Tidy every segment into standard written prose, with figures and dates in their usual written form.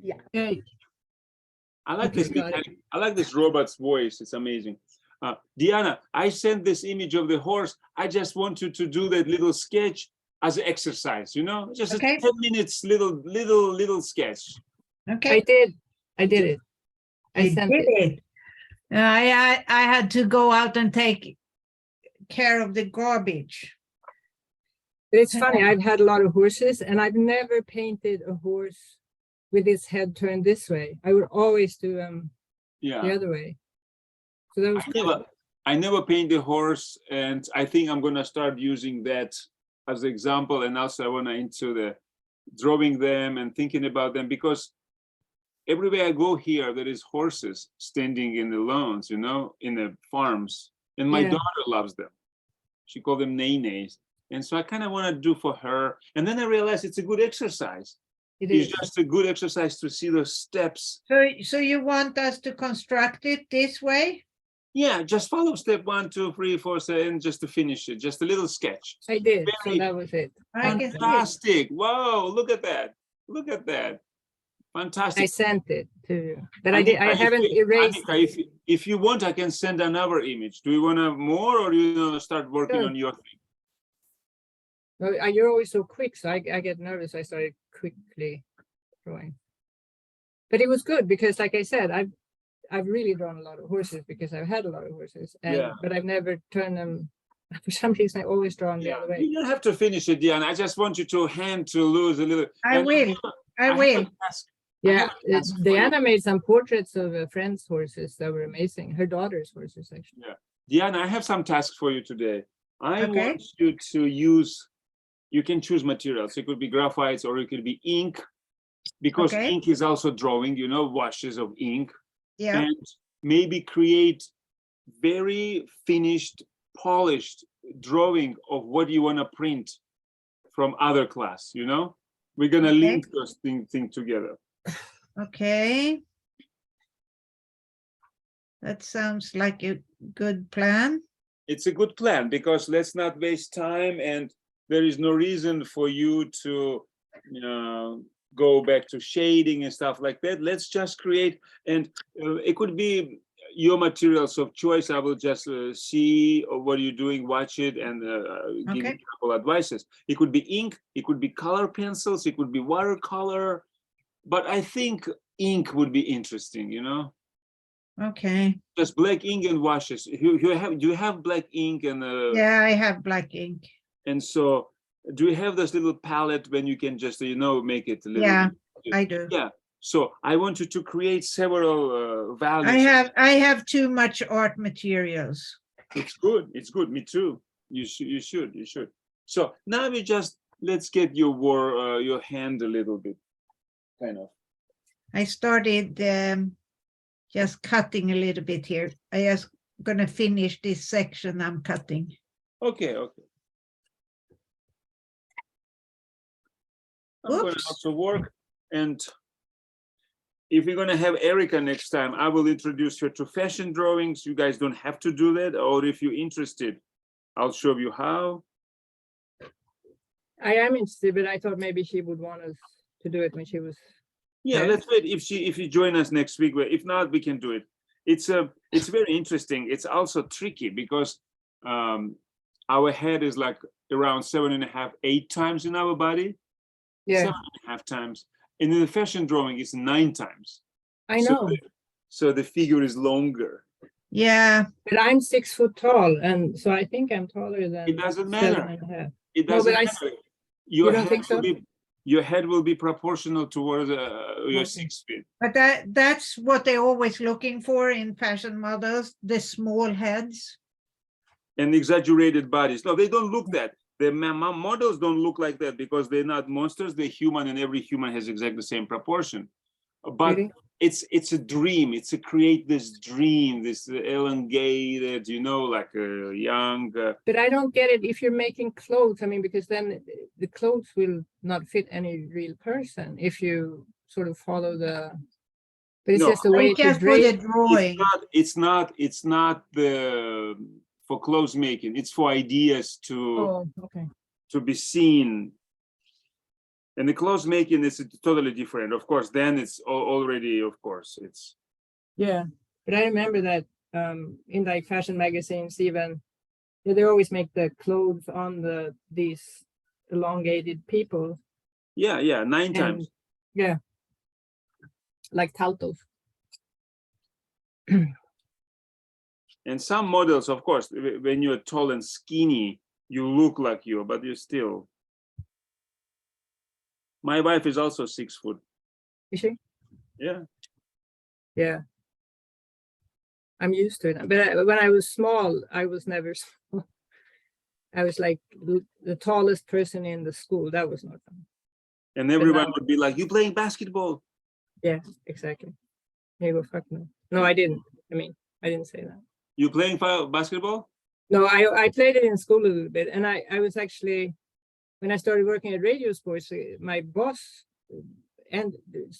Yeah. Okay. I like Okay, this. got it. I like this robot's voice. It's amazing. Diana, I sent this image of the horse. I just want you to do that little sketch as an exercise. You know, just Okay. a 10 minutes little sketch. Okay. I did it. I sent did it. it. I had to go out and take care of the garbage. It's funny, I've had a lot of horses and I've never painted a horse with its head turned this way. I would always do them Yeah. the other way. So that was cool. I never paint the horse, and I think I'm gonna start using that as an example. And also, I wanna into the drawing them and thinking about them, because everywhere I go here, there is horses standing in the lawns, you know, in the farms, and my Yeah. daughter loves them. She called them nenes, and so I kind of want to do for her. And then I realized it's a good exercise. It It's is. just a good exercise to see those steps. So you want us to construct it this way? Yeah, just follow step 1, 2, 3, 4, 7, just to finish it. Just a little sketch. I did. So Very that was it. I can see it. Fantastic! Wow, look at that! Look at that! Fantastic. I sent it to you. But I haven't Annika, erased it. if you want, I can send another image. Do you want to more, or do you want to start working Sure. on your thing? No, you're always so quick, so I get nervous. I started quickly drawing. But it was good because, like I said, I've really drawn a lot of horses because I've had a lot of horses, Yeah. but I've never turned them. For some reason, I always drawn the other way. You don't have to finish it, Diana. I just want you to lose a little. I And will. I have will. a task. Yeah, have a task for Diana made some portraits of a friend's horses that were amazing. Her daughter's horses, actually. Diana, I have some tasks for you today. I Okay. want you to use, you can choose materials. It could be graphites or it could be ink, because Okay. ink is also drawing, you know, washes of ink. Yeah. And maybe create very finished, polished drawing of what you want to print from other class, you know? We're going to Okay. link those things together. Okay. That sounds like a good plan. It's a good plan, because let's not waste time, and there is no reason for you to go back to shading and stuff like that. Let's just create, and it could be your materials of choice. I will just see what you're doing, watch it, and give you Okay. a couple advices. It could be ink, it could be color pencils, it could be watercolor, but I think ink would be interesting, you know? Okay. Just black ink and washes. Do you have black ink and Yeah, I have black ink. and so do you have this little palette when you can just make it a little? Yeah, I do. Yeah. So I want you to create several values. I have too much art materials. It's good. It's good. Me too. You should. So now let's get your hand a little bit, kind of. I started just cutting a little bit here. I just gonna finish this section I'm cutting. Okay. I'm going to Oops. also work, and if you're going to have Erica next time, I will introduce her to fashion drawings. You guys don't have to do that, or if you're interested, I'll show you how. I am interested, but I thought maybe she would want us to do it when she was. Yeah, Okay. let's wait if you join us next week. If not, we can do it. It's very interesting. It's also tricky because our head is like around 7.5, 8 times in our body. Yeah, 7.5 times. And in the fashion drawing, it's 9 times. I know. So the figure is longer. Yeah, But I'm 6 foot tall, and so I think I'm taller than. It doesn't matter. 7.5. It No, doesn't but matter. You don't think so? Your head will be proportional towards your Okay. 6 feet. but that's what they're always looking for in fashion models, the small heads. And exaggerated bodies. No, they don't look that. The models don't look like that because they're not monsters. They're human, and every human has exactly the same proportion. But Really? it's a dream. It's to create this dream, this elongated, like a young. But I don't get it if you're making clothes. I mean, because then the clothes will not fit any real person if you sort of follow the. But it's No, just a way to Just for the drape. drawing. It's not the for clothes making. It's for ideas Oh, okay. to be seen. And the clothes making is totally different. Of course, then it's already, of course, it's. Yeah, but I remember that in like fashion magazines, even they always make the clothes on these elongated people. Yeah, yeah, 9 And times. yeah, like Taltos. And some models, of course, when you're tall and skinny, you look like you, but you're still. My wife is also 6 foot. Is she? Yeah. Yeah. I'm used to it. But when I was small, I was never small. I was like the tallest person in the school. That was not fun. And everyone now- would be like, "You playing basketball?" Yeah, exactly. You go fuck no. No, I didn't. I mean, I didn't say that. You playing basketball? No, I played it in school a little bit, and I was actually, when I started working at Radio Sports, my boss and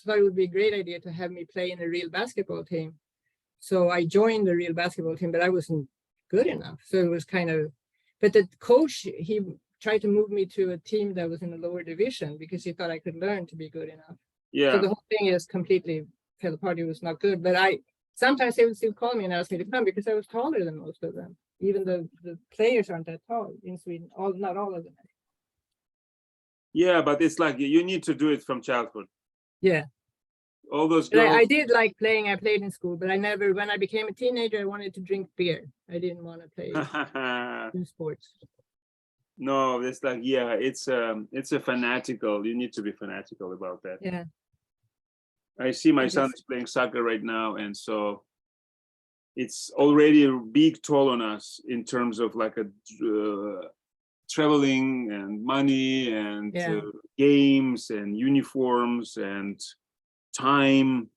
thought it would be a great idea to have me play in a real basketball team. So I joined the real basketball team, but I wasn't good enough. So it was kind of, but the coach, he tried to move me to a team that was in a lower division because he thought I could learn to be good enough. So Yeah. the whole thing is completely fell apart. It was not good, but sometimes they would still call me and ask me to come because I was taller than most of them. Even though the players aren't that tall in Sweden, not all of them. Yeah, but it's like you need to do it from childhood. Yeah. All those But girls. I did like playing. I played in school, but I never, when I became a teenager, I wanted to drink beer. I didn't want to play do sports. No, it's like, yeah, it's a fanatical. You need to be fanatical about that. Yeah. I see my It son is. is playing soccer right now, and so it's already a big toll on us in terms of like a traveling and money and Yeah. games and uniforms and time,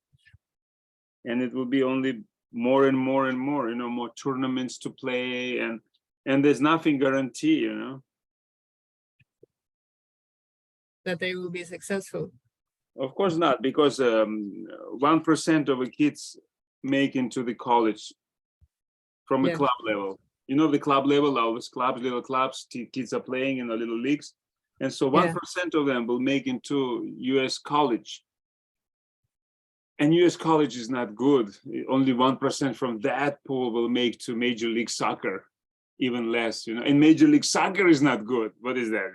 and it will be only more and more and more, more tournaments to play, and there's nothing guarantee, That they will be successful. Of course not, because 1% of the kids make into the college from a Yeah. club level. The club level, always clubs, little clubs, kids are playing in the little leagues. And so 1% of them will make into US college. And US college is not good. Only 1% from that pool will make to Major League Soccer, even less, And Major League Soccer is not good. What is that?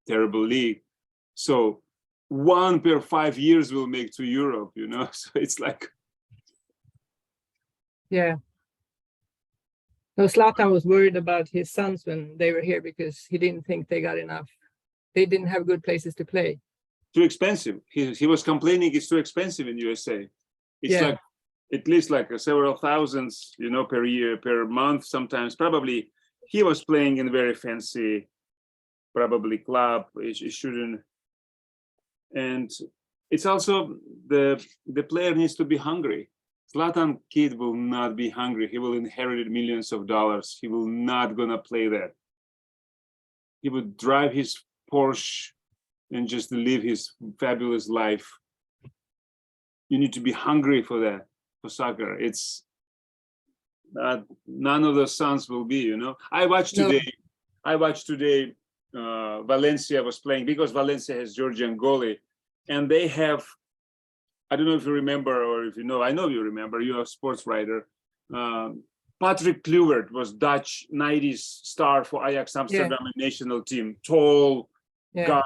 Terrible league. So 1 per 5 years will make to Europe, So it's like. Yeah. No, Zlatan was worried about his sons when they were here because he didn't think they got enough. They didn't have good places to play. Too expensive. He was complaining it's too expensive in USA. It's like at least like several thousands, per year, per month, sometimes. Probably he was playing in very fancy, probably club. It shouldn't. And it's also the player needs to be hungry. Zlatan kid will not be hungry. He will inherit millions of dollars. He will not gonna play that. He would drive his Porsche and just live his fabulous life. You need to be hungry for that, for soccer. It's none of the sons will be, I watched today Valencia was playing because Valencia has Georgian goalie, and they have, I don't know if you remember or if you know, I know you remember, you're a sports writer. Patrick Kluivert was Dutch 90s star for Ajax Amsterdam national team, tall guy.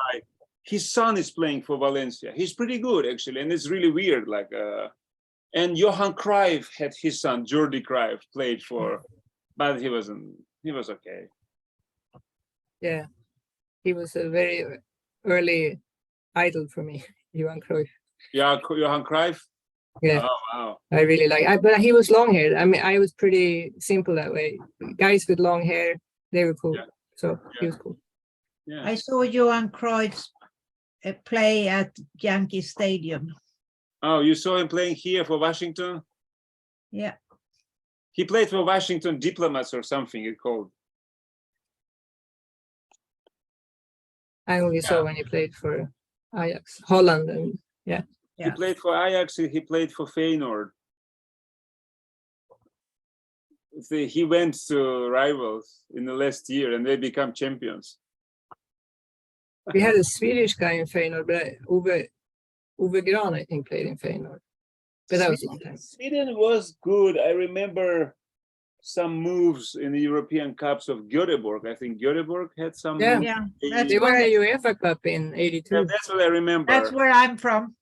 His son is playing for Valencia. He's pretty good actually, and it's really weird. And Johan Cruyff had his son, Jordi Cruyff, played for, but he was okay. Yeah, he was a very early idol for me, Johan Cruyff. Yeah, Johan Cruyff. Yeah. Oh wow. I really but he was long hair. I mean, I was pretty simple that way. Guys with long hair, they were cool. Yeah. So he was cool. Yeah. I saw Johan Cruyff play at Yankee Stadium. Oh, you saw him playing here for Washington? Yeah. He played for Washington Diplomats or something it's called. I only saw when he played for Ajax, Holland, and He played for Ajax, he played for Feyenoord. He went to rivals in the last year and they become champions. We had a Swedish guy in Feyenoord, but Ove Gran, I think, played in Feyenoord. But that was a long time. Sweden was good. I remember some moves in the European Cups of Göteborg. I think Göteborg had some. Yeah. moves. Yeah, They- that's They won where- the UEFA Cup in '82. yeah, that's what I remember. that's where I'm from.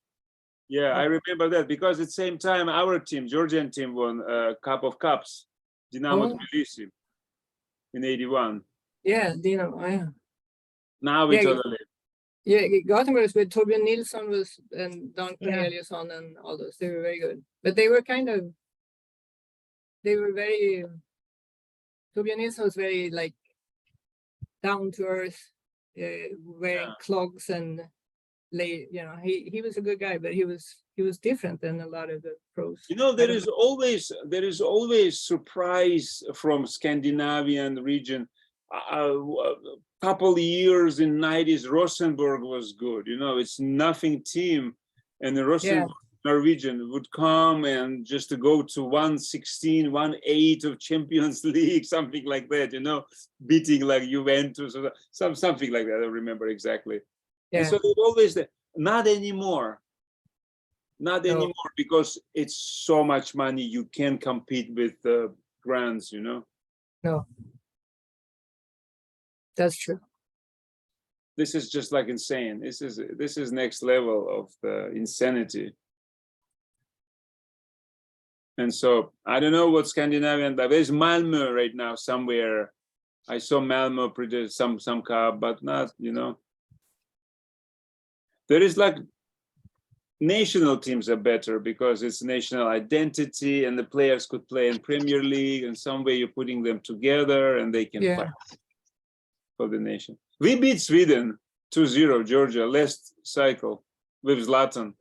Yeah, I remember that because at the same time our team, Georgian team, won Cup of Cups, Dinamo Oh. Tbilisi, in '81. Yeah, Dinamo. Yeah. Now we Yeah, totally. Yeah, Gothenburg was with Torbjörn Nilsson was and Don Yeah. Corneliusson and all those. They were very good, but they were very. Torbjörn Nilsson was very like down to earth, wearing Yeah. clogs and he was a good guy, but he was different than a lot of the pros. You know, I there don't is always surprise from Scandinavian region. A couple years in '90s, Rosenborg was good. You know, it's nothing team, and the Rosenborg Norwegian would come and just to go to 1/16, 1/8 of Champions League, something like that. You know, beating like Juventus or something like that. I don't remember exactly. Yeah. And so they always not anymore. Not No. anymore because it's so much money. You can't compete with the grants, you know. No, that's true. This is just like insane. This is next level of the insanity. And so I don't know what Scandinavian, but there's Malmö right now somewhere. I saw Malmö produce some cup, but not, you know. There is like national teams are better because it's national identity and the players could play in Premier League and some way you're putting them together and they can Yeah. fight for the nation. We beat Sweden 2-0, Georgia, last cycle with Zlatan.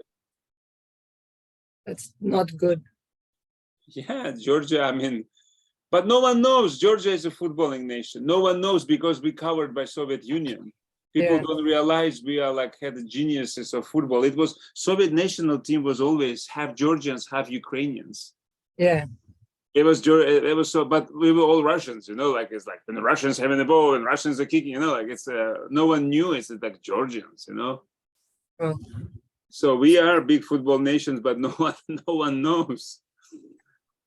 That's not good. Yeah, Georgia, I mean, but no one knows. Georgia is a footballing nation. No one knows because we're covered by Soviet Union. People Yeah. don't realize we are like had the geniuses of football. It was Soviet national team was always half Georgians, half Ukrainians. Yeah, It was so, but we were all Russians, you know, like it's like when the Russians having the ball and Russians are kicking, you know, like it's no one knew it's like Georgians, you know. Oh. So we are big football nations, but no one knows.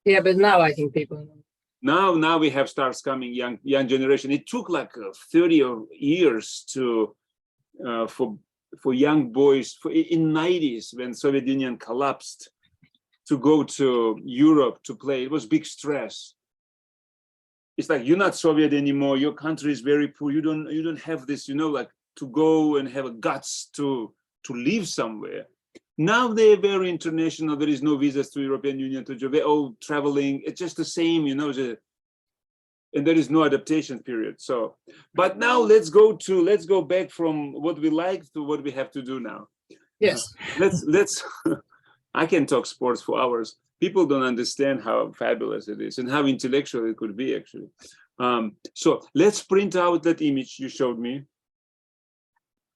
yeah, but now I think people know. Now we have stars coming, young generation. It took like 30 years to for young boys in '90s when Soviet Union collapsed to go to Europe to play. It was big stress. It's like you're not Soviet anymore. Your country is very poor. You don't have this, you know, like to go and have a guts to live somewhere. Now they're very international. There is no visas to European Union, to Japan. They're all traveling. It's just the same, you know. And there is no adaptation period. So, but now let's go back from what we like to what we have to do now. Yes. Let's. I can talk sports for hours. People don't understand how fabulous it is and how intellectual it could be actually. So let's print out that image you showed me.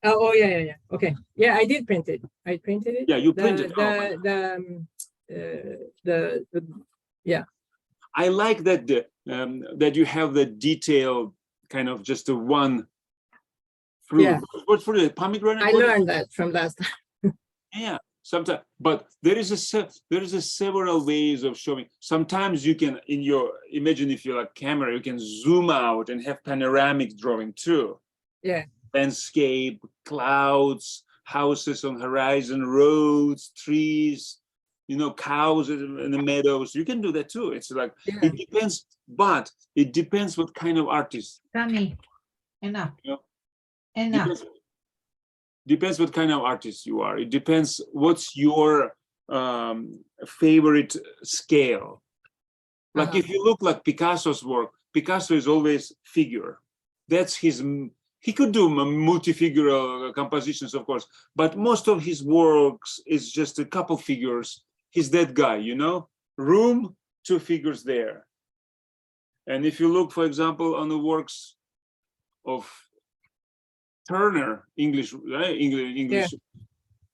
Oh yeah. Okay. Yeah, I did print it. I printed it. Yeah, you printed. Yeah. I like that that you have the detailed kind of just a one fruit. Yeah. What fruit? Pomegranate. I learned that from last time. Yeah, sometimes, but there is a several ways of showing. Sometimes you can, in your imagine if you're a camera, you can zoom out and have panoramic drawing too. Yeah. Landscape, clouds, houses on horizon, roads, trees, you know, cows in the meadows. You can do that too. It's like it depends, but it depends what kind of artist. Danny, enough. Yeah. Enough. Depends what kind of artist you are. It depends what's your favorite scale. Like if you look like Picasso's work, Picasso is always figure. That's his. He could do multi-figural compositions, of course, but most of his works is just a couple figures. He's that guy, you know. Room, 2 figures there. And if you look, for example, on the works of Turner, English,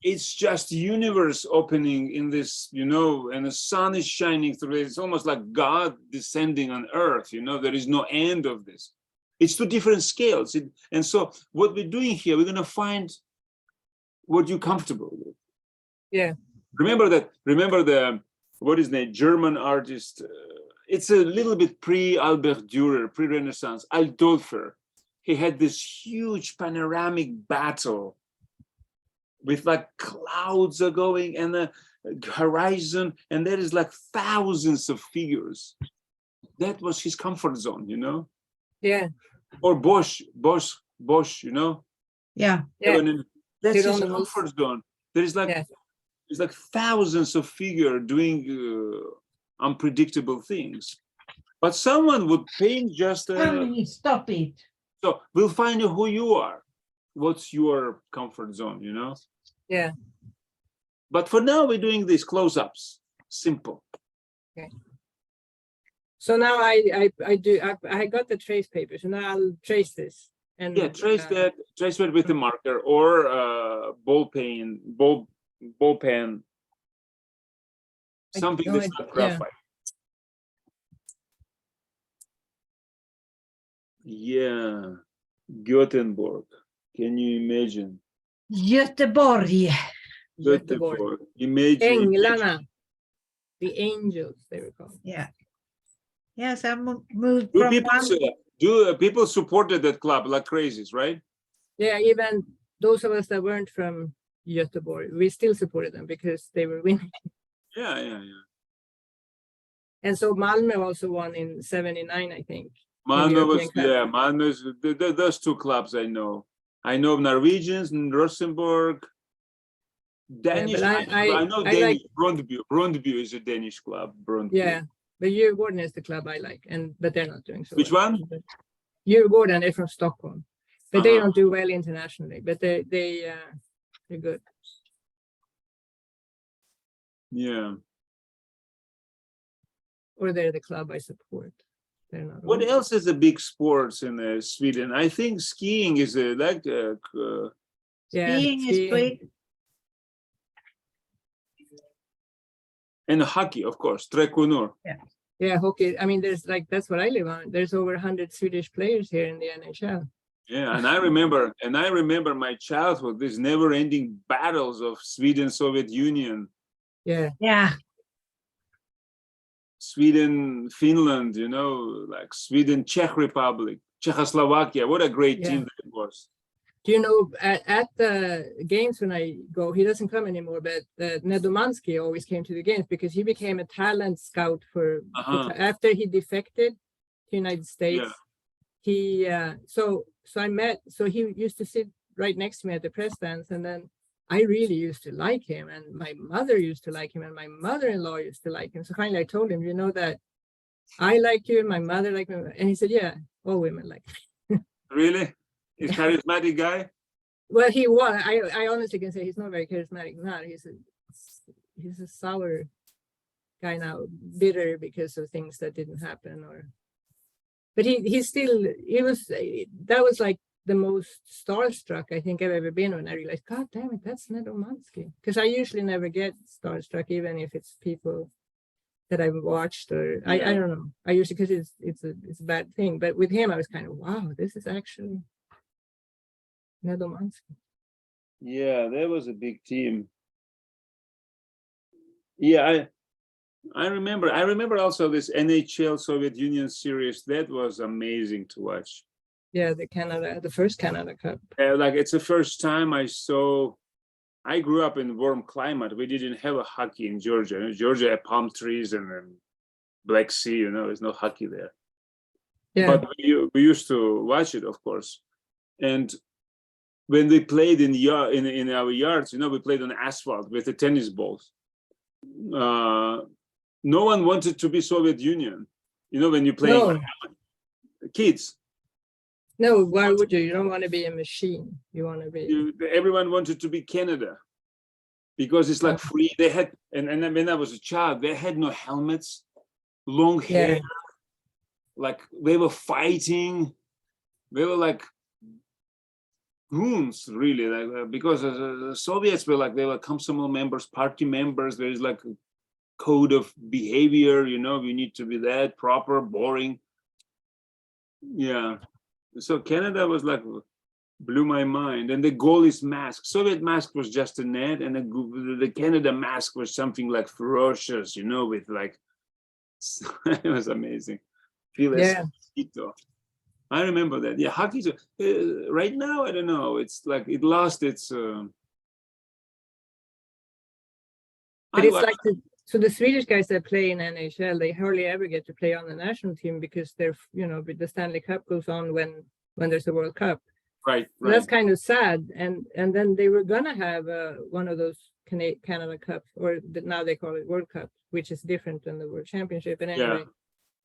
it's just universe opening in this, you know, and the sun is shining through it. It's almost like God descending on earth, you know, there is no end of this. It's two different scales. And so what we're doing here, we're going to find what you're comfortable with. Yeah. Remember the, what is the German artist? It's a little bit pre-Albert Dürer, pre-Renaissance, Altdorfer. He had this huge panoramic battle with like clouds are going and the horizon, and there is like thousands of figures. That was his comfort zone, you know? Yeah. Or Bosch, you know? Yeah. Yeah. That's his Hieronymus. comfort zone. There is like, Yeah. there's like thousands of figures doing unpredictable things. But someone would paint just Stop it. so we'll find out who you are. What's your comfort zone, you know? Yeah. But for now, we're doing these close-ups. Simple. Okay. So now I got the trace paper, so now I'll trace this. And Yeah, trace that with the marker or ball pen, something that's not graphite. Yeah, Gothenburg. Can you imagine? Göteborg. Göteborg. Imagine. Änglarna. The angels, they were called. Yeah. Yes, I moved Do from people, one. people supported that club like crazies, right? Yeah, even those of us that weren't from Göteborg, we still supported them because they were winning. Yeah. And so Malmö also won in '79, I think. Malmö was, European Cup. yeah, Malmö's, those two clubs I know. I know Norwegians in Rosenborg. Danish, but I know I Danish, like- Brøndby is a Danish club, Brøndby. Yeah, but Djurgården is the club I like, but they're not doing so Which well. one? Djurgården, they're from Stockholm, but they Uh-huh. don't do well internationally, but they're good. Yeah. Or they're the club I support. They're not. What all- else is a big sports in Sweden? I think skiing is Yeah, Skiing is big. and hockey, of course, Trekunur. Yeah, hockey. I mean, that's what I live on. There's over 100 Swedish players here in the NHL. Yeah, and I remember my childhood, these never-ending battles of Sweden, Soviet Union, Yeah, Yeah. Sweden, Finland, you know, like Sweden, Czech Republic, Czechoslovakia. What a great team that was. do you know at the games when I go, he doesn't come anymore, but Nedomansky always came to the games because he became a talent scout for after he defected to the United States. Yeah. He he used to sit right next to me at the press stands, and then I really used to like him, and my mother used to like him, and my mother-in-law used to like him. So finally I told him, you know that I like you and my mother like me, and he said, yeah, all women like me. Really? He's charismatic guy? Well, he was. I honestly can say he's not very charismatic now. He's a sour guy now, bitter because of things that didn't happen. But that was like the most starstruck I think I've ever been when I realized, God damn it, that's Nedomansky. Because I usually never get starstruck, even if it's people that I've watched or I don't know. I usually, because it's a bad thing. But with him, I was kind of, wow, this is actually Nedomansky. Yeah, that was a big team. Yeah, I remember also this NHL Soviet Union series. That was amazing to watch. Yeah, the first Canada Cup. Like it's the first time I grew up in warm climate. We didn't have a hockey in Georgia. In Georgia had palm trees and Black Sea, you know, there's no hockey there. Yeah. But we used to watch it, of course. And when we played in our yards, you know, we played on asphalt with the tennis balls. No one wanted to be Soviet Union. You know, when you play kids. No, why would you? You don't want to be a machine. You want to be. Everyone wanted to be Canada because it's like free. They had, and when I was a child, they had no helmets, long hair. Like they were fighting. They were like goons, really, like because the Soviets were like, they were Komsomol members, party members. There is like a code of behavior, you know, you need to be that proper, boring. Yeah. so Canada was like, blew my mind. And the goalie's mask, Soviet mask was just a net, and the Canada mask was something like ferocious, you know, with like, it was amazing. Feel Yeah. Esposito. I remember that. Yeah, hockey. Right now, I don't know. It's like it lost its. But I it's wa- like so the Swedish guys that play in NHL, they hardly ever get to play on the national team because they're, you know, the Stanley Cup goes on when there's a World Cup. right, So right. that's kind of sad. And then they were gonna have one of those Canada Cups, or now they call it World Cup, which is different than the World Championship. And anyway,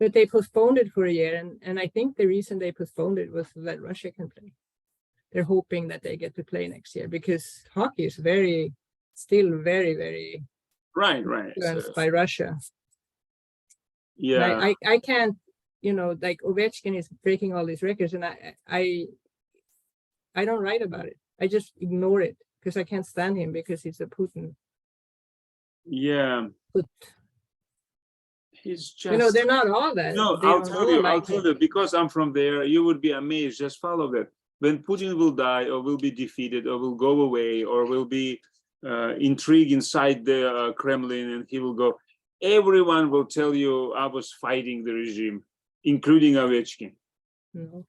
but they postponed it for a year, and I think the reason they postponed it was so that Russia can play. They're hoping that they get to play next year because hockey is still very Right, right. influenced by Russia. And Yeah, I can't, you know, like Ovechkin is breaking all these records, and I don't write about it. I just ignore it because I can't stand him because he's a Putin. yeah. But He's just. you know, they're not all that. No, They I'll don't tell all you, like him. because I'm from there, you would be amazed. Just follow that. When Putin will die, or will be defeated, or will go away, or will be intrigue inside the Kremlin, and he will go, everyone will tell you, I was fighting the regime, including Ovechkin. No.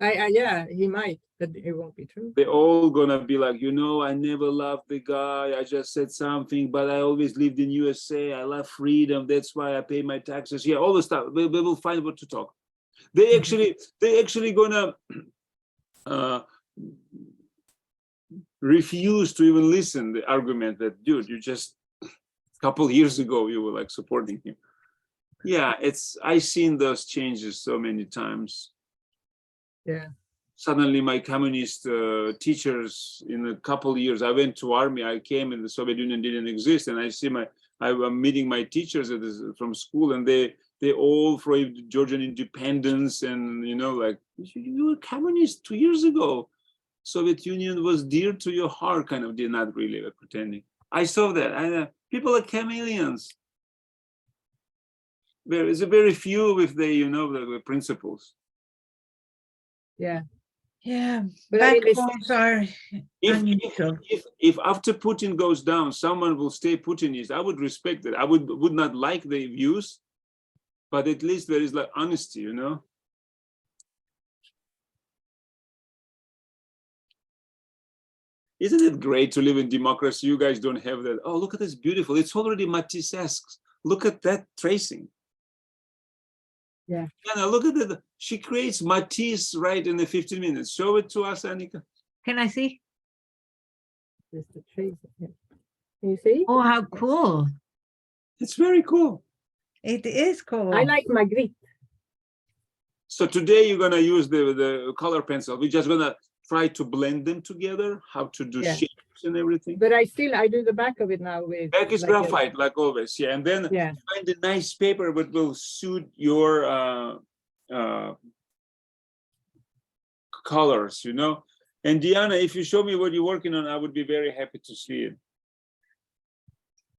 Yeah, he might, but it won't be true. They're all gonna be like, you know, I never loved the guy. I just said something, but I always lived in USA. I love freedom. That's why I pay my taxes. Yeah, all the stuff. We will find what to talk. They actually gonna refuse to even listen the argument that, dude, you just a couple years ago you were like supporting him. Yeah, I seen those changes so many times. Yeah. Suddenly my communist teachers, in a couple years, I went to army, I came and the Soviet Union didn't exist, and I'm meeting my teachers from school, and they all for Georgian independence, and you know, like, you were communist 2 years ago. Soviet Union was dear to your heart, kind of, did not really pretending. I saw that. People are chameleons. There is a very few with the, you know, the principles. Yeah. Yeah, But I mean, backbones are unusual. If after Putin goes down, someone will stay Putinist, I would respect it. I would not like the views, but at least there is like honesty, you know. Isn't it great to live in democracy? You guys don't have that. Oh, look at this, beautiful. It's already Matisse-esque. Look at that tracing. Yeah. Anna, look at that. She creates Matisse right in the 15 minutes. Show it to us, Annika. Can I see? Just the trace of it. Can you see? Oh, how cool. It's very cool. It is cool. I like Magritte. So today you're gonna use the color pencil. We're just gonna try to blend them together, how to do Yeah. shapes and everything. But I do the back of it now with Back is like a- graphite, like always, yeah. And then Yeah. find a nice paper that will suit your colors, you know. And Diana, if you show me what you're working on, I would be very happy to see it.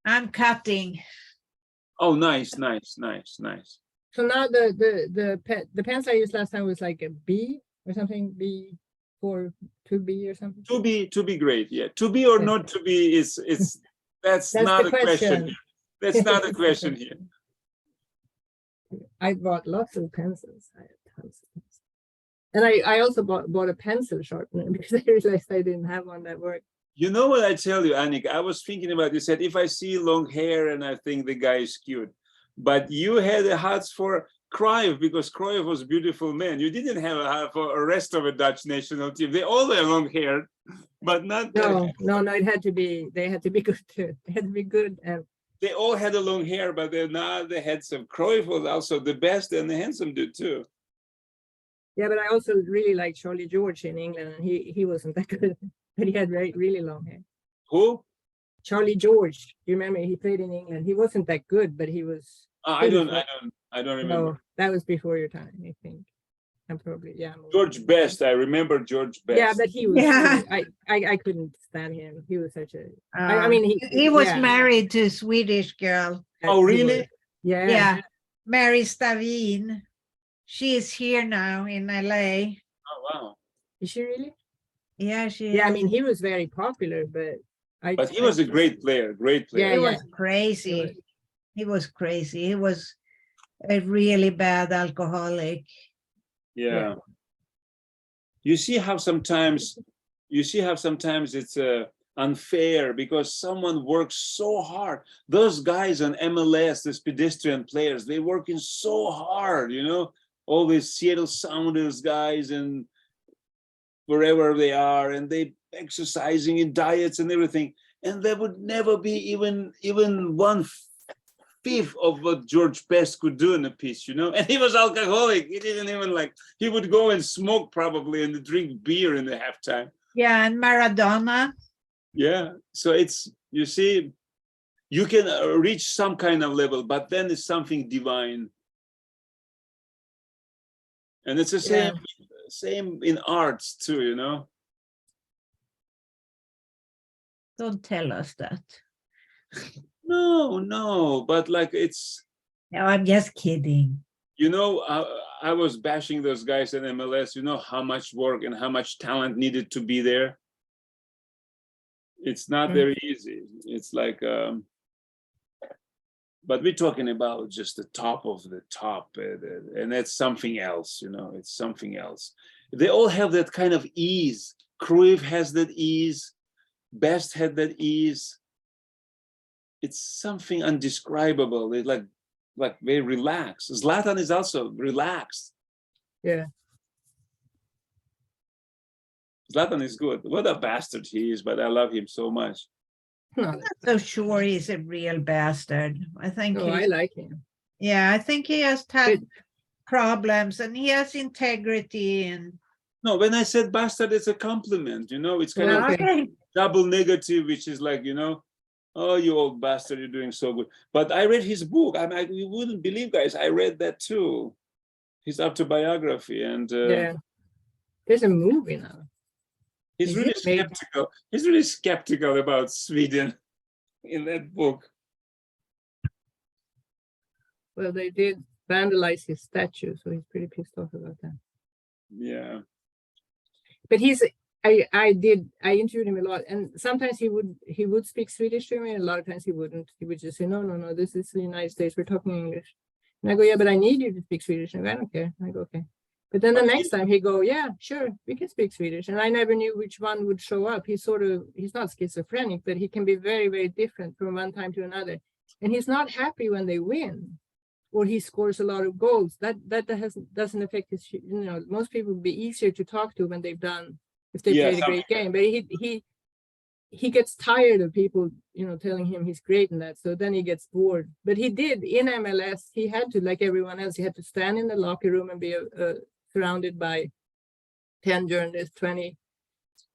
I'm cutting. Oh, nice, nice, nice, nice. So now the pencil I used last time was like a B or something, B4, 2B or something. To be great, yeah. To be or Yeah. not to be is that's That's not the a question. question. That's not a question here. I bought lots of pencils. I had tons of pencils. And I also bought a pencil sharpener because I realized I didn't have one that worked. You know what I tell you, Annika? I was thinking about, you said, if I see long hair and I think the guy is cute, but you had a heart for Cruyff because Cruyff was a beautiful man. You didn't have a heart for the rest of the Dutch national team. They all were long hair, but not. No, it had to be, they had to be good too. They had to be good. And They all had a long hair, but they're not the handsome. Cruyff was also the best and the handsome dude too. yeah, but I also really liked Charlie George in England, and he wasn't that good, but he had really long hair. Who? Charlie George, you remember he played in England. He wasn't that good, but he was. I don't remember. No, that was before your time, I think. I'm probably, yeah. George Best. I remember George Best. Yeah, but he was. Yeah. I couldn't stand him. He was such a. I mean, he was yeah. married to a Swedish girl. Oh, really? Yeah. Yeah, Mary Stavin. She is here now in LA. Oh, Wow. Is she really? Yeah, she. Yeah, I mean, he was very popular, but But he was a great player, great player. He Yeah, was crazy. was. He was crazy. He was a really bad alcoholic. Yeah. You see how sometimes it's unfair because someone works so hard. Those guys on MLS, these pedestrian players, they working so hard, you know, all these Seattle Sounders guys and wherever they are, and they exercising in diets and everything. And there would never be even 1/5 of what George Best could do in a pitch, you know. And he was alcoholic. He didn't even he would go and smoke probably and drink beer in the halftime. Yeah, and Maradona. Yeah. So it's, you see, you can reach some kind of level, but then it's something divine. And it's the same in arts too, you know. Don't tell us that. No, but it's. No, I'm just kidding. You know, I was bashing those guys in MLS. You know how much work and how much talent needed to be there. It's not very easy. It's but we're talking about just the top of the top, and that's something else, you know, it's something else. They all have that kind of ease. Cruyff has that ease. Best had that ease. It's something undescribable. It's like very relaxed. Zlatan is also relaxed. Yeah. Zlatan is good. What a bastard he is, but I love him so much. No, I'm not so sure he's a real bastard. I think no, I like him. yeah, I think he has had problems and he has integrity and No, when I said bastard, it's a compliment, you know, it's kind Yeah, of okay. double negative, which is like, you know, oh, you old bastard, you're doing so good. But I read his book. You wouldn't believe, guys, I read that too. His autobiography, and Yeah. There's a movie now. he's Is really it made- skeptical. He's really skeptical about Sweden in that book. Well, they did vandalize his statue, so he's pretty pissed off about that. Yeah. But I interviewed him a lot, and sometimes he would speak Swedish to me, and a lot of times he wouldn't. He would just say, no, this is the United States, we're talking English. And I go, yeah, but I need you to speak Swedish. And I don't care. I go, okay. But then the next time he go, yeah, sure, we can speak Swedish. And I never knew which one would show up. He's not schizophrenic, but he can be very, very different from one time to another. And he's not happy when they win or he scores a lot of goals. That doesn't affect his, you know, most people would be easier to talk to when they've done, if they played a great game. But he gets tired of people, you know, telling him he's great in that. So then he gets bored. But he did in MLS, he had to, like everyone else, he had to stand in the locker room and be surrounded by 10 journalists, 20.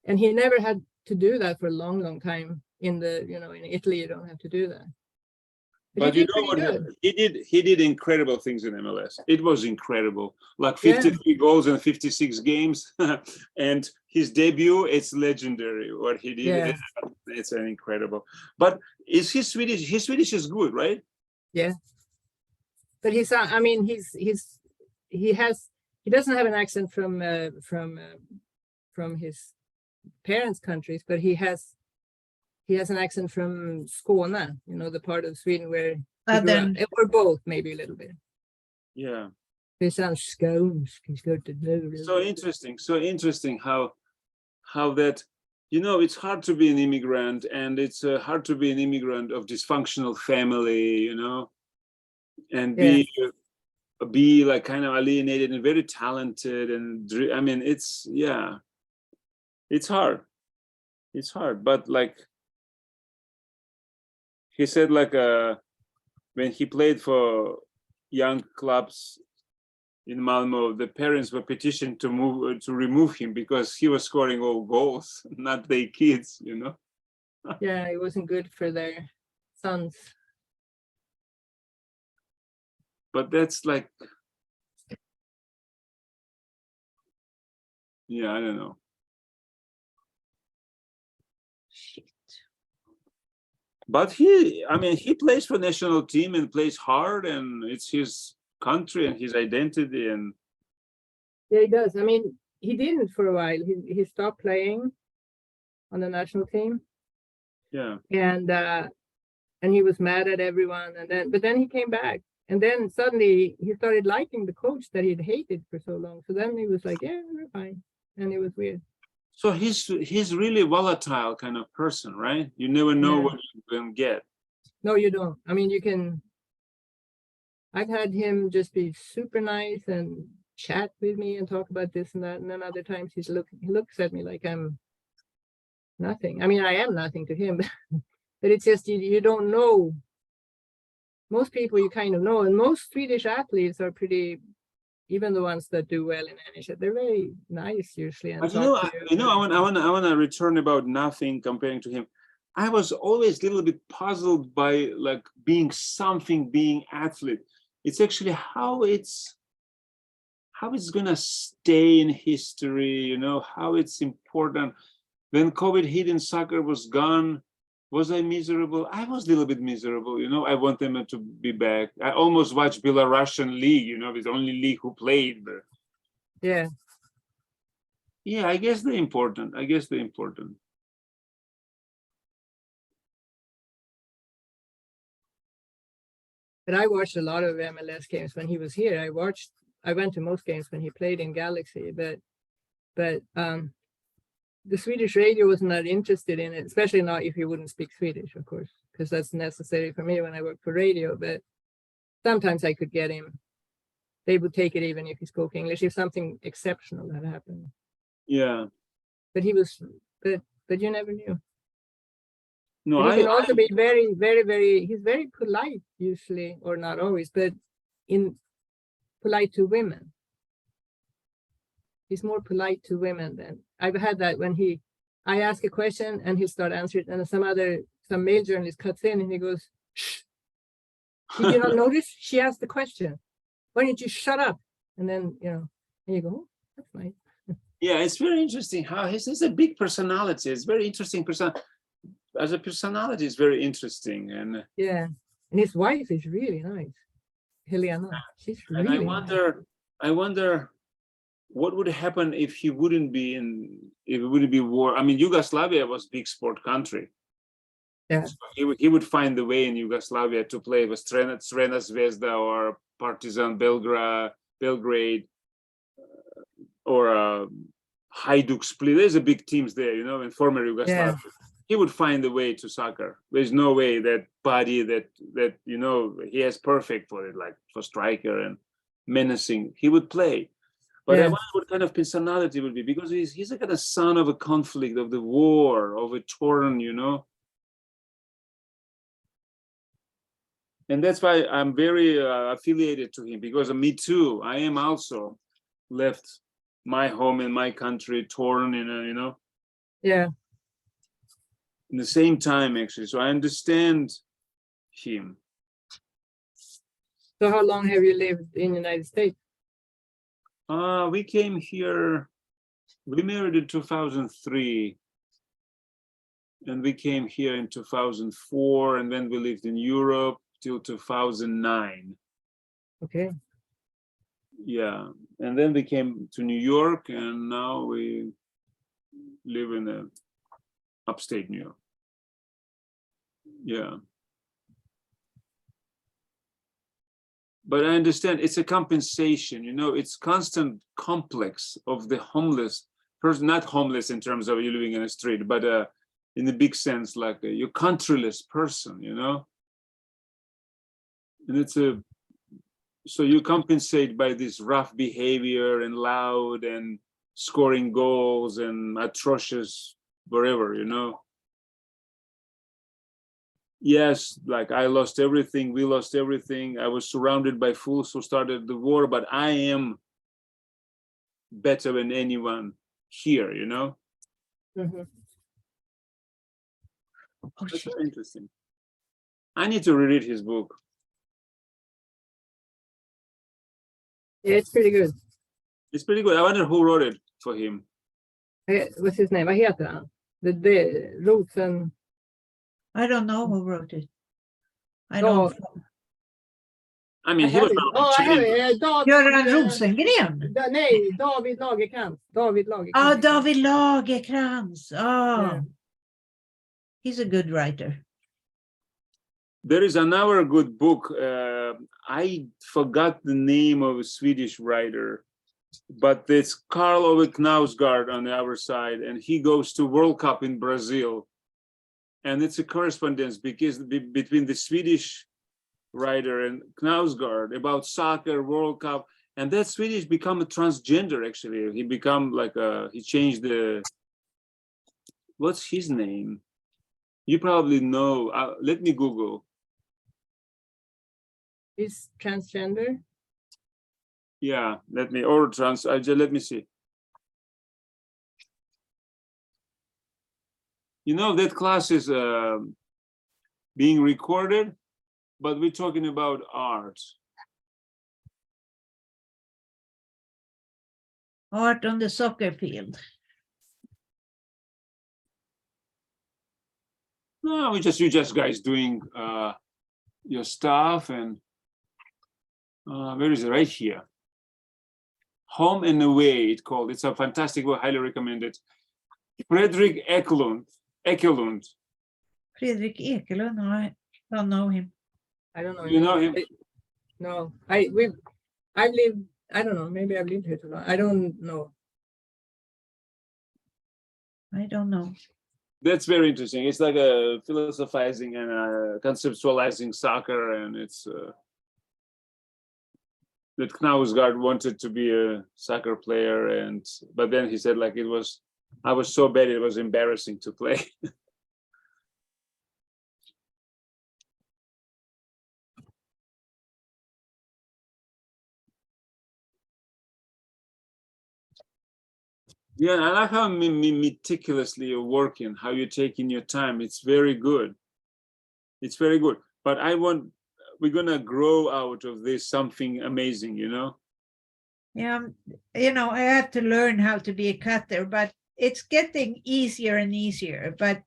And he never had to do that for a long, long time. In Italy, you don't have to do that. But you know what? He did incredible things in MLS. It was incredible, like 53 goals in 56 games, and his debut. It's legendary what he did. Yeah. It's an incredible. But is his Swedish? His Swedish is good, right? Yeah. But he doesn't have an accent from his parents' countries, but he has an accent from Skåne, you know, the part of Sweden where he grew up. Or both, maybe a little bit. Yeah. He sounds skånsk. He's got to know. So interesting how that, you know, it's hard to be an immigrant, and it's hard to be an immigrant of dysfunctional family, you know, and be like kind of alienated and very talented, and I mean, it's hard. It's hard, but like he said, like when he played for young clubs in Malmo, the parents were petitioned to remove him because he was scoring all goals, not their kids, you know. Yeah, it wasn't good for their sons. But that's like, yeah, I don't know. shit. But he plays for national team and plays hard, and it's his country and his identity. And Yeah, he does. I mean, he didn't for a while. He stopped playing on the national team, Yeah. and he was mad at everyone. But then he came back, and then suddenly he started liking the coach that he'd hated for so long. So then he was like, "Yeah, we're fine," and it was weird. So he's really volatile kind of person, right? You never know Yeah. what you're gonna get. No, you don't. I mean, you can. I've had him just be super nice and chat with me and talk about this and that, and then other times he looks at me like I'm nothing. I mean, I am nothing to him, but it's just you don't know. Most people you kind of know, and most Swedish athletes are pretty, even the ones that do well in NHL, they're very nice usually. And But talk to you. I want to return about nothing comparing to him. I was always a little bit puzzled by like being something, being athlete. It's actually how it's gonna stay in history, you know, how it's important. When COVID hit and soccer was gone, was I miserable? I was a little bit miserable, you know. I want them to be back. I almost watched Belarusian league, you know, it's the only league who played. But Yeah. yeah, I guess they're important. But I watched a lot of MLS games when he was here. I went to most games when he played in Galaxy, but the Swedish radio was not interested in it, especially not if you wouldn't speak Swedish, of course, because that's necessary for me when I work for radio. But sometimes I could get him. They would take it even if he spoke English, if something exceptional had happened. Yeah. But he was, but you never knew. No, And he can also be very, very, very, he's very polite usually, or not always, but polite to women. He's more polite to women than I've had that when I ask a question and he'll start answering it, and some male journalist cuts in and he goes, "Shh, did you not notice? She asked the question. Why don't you shut up?" And then, and you go, "Oh, that's nice." Yeah, it's very interesting how he's a big personality. It's very interesting person. As a personality, it's very interesting. And yeah, and his wife is really nice, Helena. She's really and nice. I wonder what would happen if he wouldn't be if it wouldn't be war. I mean, Yugoslavia was a big sport country. Yeah. So he would find the way in Yugoslavia to play with Crvena Zvezda or Partizan Belgrade, or Hajduk Split. There's a big teams there, you know, in former Yugoslavia. Yeah. He would find a way to soccer. There's no way that body that you know he has perfect for it, like for striker and menacing. He would play. But I wonder what kind of personality would be, because he's a kind of son of a conflict, of the war, of a torn, you know. And that's why I'm very affiliated to him, because of me too. I am also left my home in my country, torn in a, you know. Yeah. In the same time, actually. So I understand him. So how long have you lived in the United States? We came here, we married in 2003. And we came here in 2004, and then we lived in Europe till 2009. Okay. Yeah, and then we came to New York, and now we live in upstate New York. Yeah. But I understand it's a compensation, you know, it's constant complex of the homeless person, not homeless in terms of you living in a street, but in the big sense, like you're countryless person, you know? And it's so you compensate by this rough behavior and loud and scoring goals and atrocious wherever, you know? Yes, like I lost everything, we lost everything. I was surrounded by fools who started the war, but I am better than anyone here, you know? Mm-hmm. Oh, that's very interesting. I need to reread his book. Yeah, it's pretty good. It's pretty good. I wonder who wrote it for him. What's his name? Vad heter han? The Rosen. I don't know who wrote it. I know. I mean, I he have was it. not Oh, I have trained, it. Göran Rosengren. Nej, David Lagercrantz. David Oh, Lagercrantz. David Lagercrantz. Oh, Yeah. he's a good writer. There is another good book. I forgot the name of a Swedish writer, but it's Karl Ove Knausgaard on the other side, and he goes to World Cup in Brazil. And it's a correspondence between the Swedish writer and Knausgaard about soccer, World Cup. And that Swedish become a transgender, actually. He become like he changed what's his name? You probably know. Let me Google. He's transgender. Yeah, let me see. You know, that class is being recorded, but we're talking about art. Art on the soccer field. No, you just guys doing your stuff, and where is it? Right here. Home and Away, it's called. It's a fantastic book, highly recommended. Fredrik Ekelund. Fredrik Ekelund, no, I don't know him. I don't know. You know him? No, I've lived. I don't know. Maybe I've lived here too long. I don't know. I don't know. That's very interesting. It's like a philosophizing and conceptualizing soccer, and it's that Knausgaard wanted to be a soccer player, but then he said like I was so bad it was embarrassing to play. Yeah, I like how meticulously you're working, how you're taking your time. It's very good. It's very good. But we're gonna grow out of this something amazing, you know? Yeah, you know, I had to learn how to be a cutter, but it's getting easier and easier. But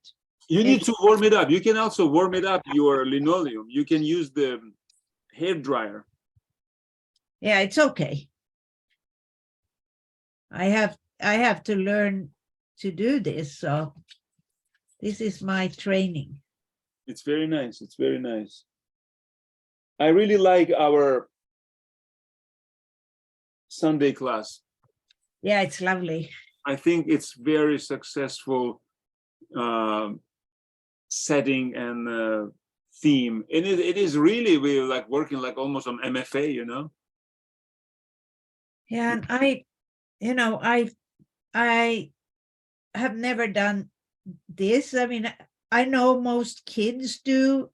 you need to warm it up. You can also warm it up your linoleum. You can use the hair dryer. Yeah, it's okay. I have to learn to do this. So this is my training. It's very nice. It's very nice. I really like our Sunday class. Yeah, it's lovely. I think it's very successful setting and theme. And it is really, we're like working like almost on MFA, you know? Yeah, and I have never done this. I mean, I know most kids do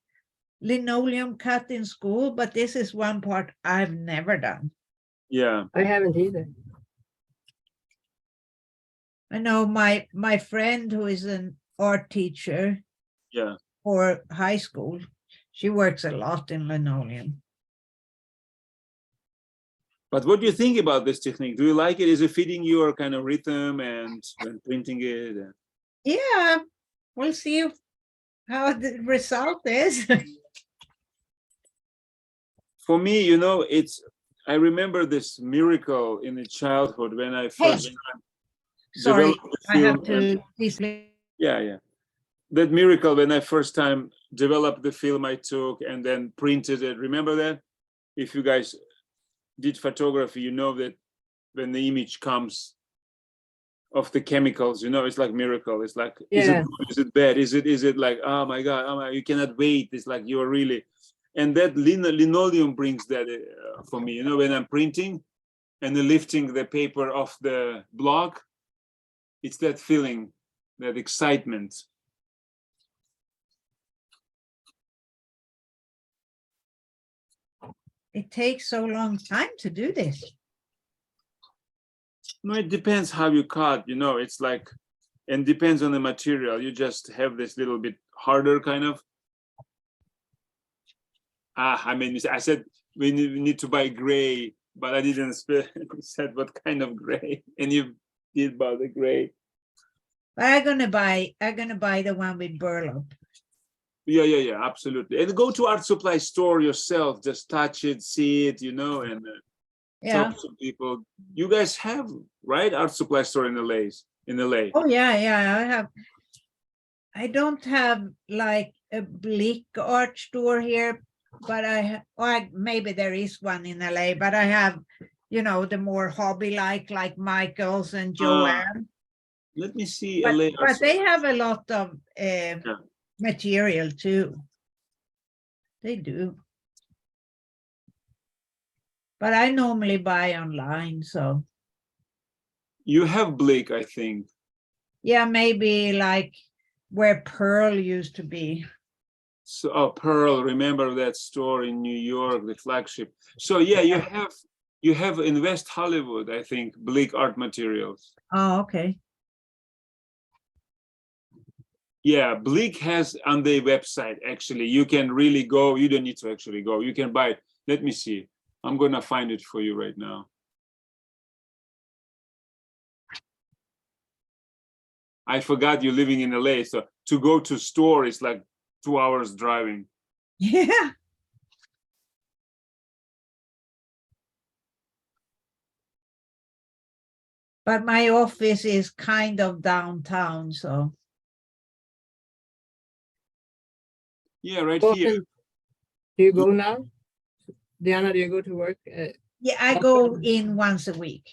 linoleum cut in school, but this is one part I've never done. Yeah. I haven't either. I know my friend who is an art teacher. Yeah. For high school, she works a lot in linoleum. But what do you think about this technique? Do you like it? Is it fitting your kind of rhythm and when printing it? Yeah, we'll see how the result is. For me, you know, I remember this miracle in the childhood when I first Sorry, I have to. Yeah. That miracle when I first time developed the film I took and then printed it. Remember that? If you guys did photography, you know that when the image comes of the chemicals, you know, it's like miracle. It's like, Yeah. is it bad? Is it like, oh my God, you cannot wait. It's like you're really, and that linoleum brings that for me, you know, when I'm printing and then lifting the paper off the block, it's that feeling, that excitement. It takes so long time to do this. No, it depends how you cut, you know, it's like, and depends on the material. You just have this little bit harder kind of. I mean, I said we need to buy gray, but I didn't said what kind of gray, and you did buy the gray. But I'm gonna buy the one with burlap. Yeah, absolutely. And go to art supply store yourself. Just touch it, see it, you know, and Yeah. talk to people. You guys have, right? Art supply store in LA. Oh, yeah, I have. I don't have like a Blick art store here, but maybe there is one in LA, but I have, you know, the more hobby like Michael's and Joanne. Let me see But, LA art but they have a lot of Yeah. material too. They do. But I normally buy online, so You have Blick, I think. yeah, maybe like where Pearl used to be. So Pearl, remember that store in New York, the flagship. So yeah, you have in West Hollywood, I think, Blick art materials. Oh, okay. Yeah, Blick has on their website, actually. You can really go, you don't need to actually go. You can buy it. Let me see. I'm gonna find it for you right now. I forgot you're living in LA, so to go to store is like 2 hours driving. Yeah. But my office is kind of downtown, so Yeah, right Often here. do you go now? Diana, do you go to work? yeah, I go in once a week.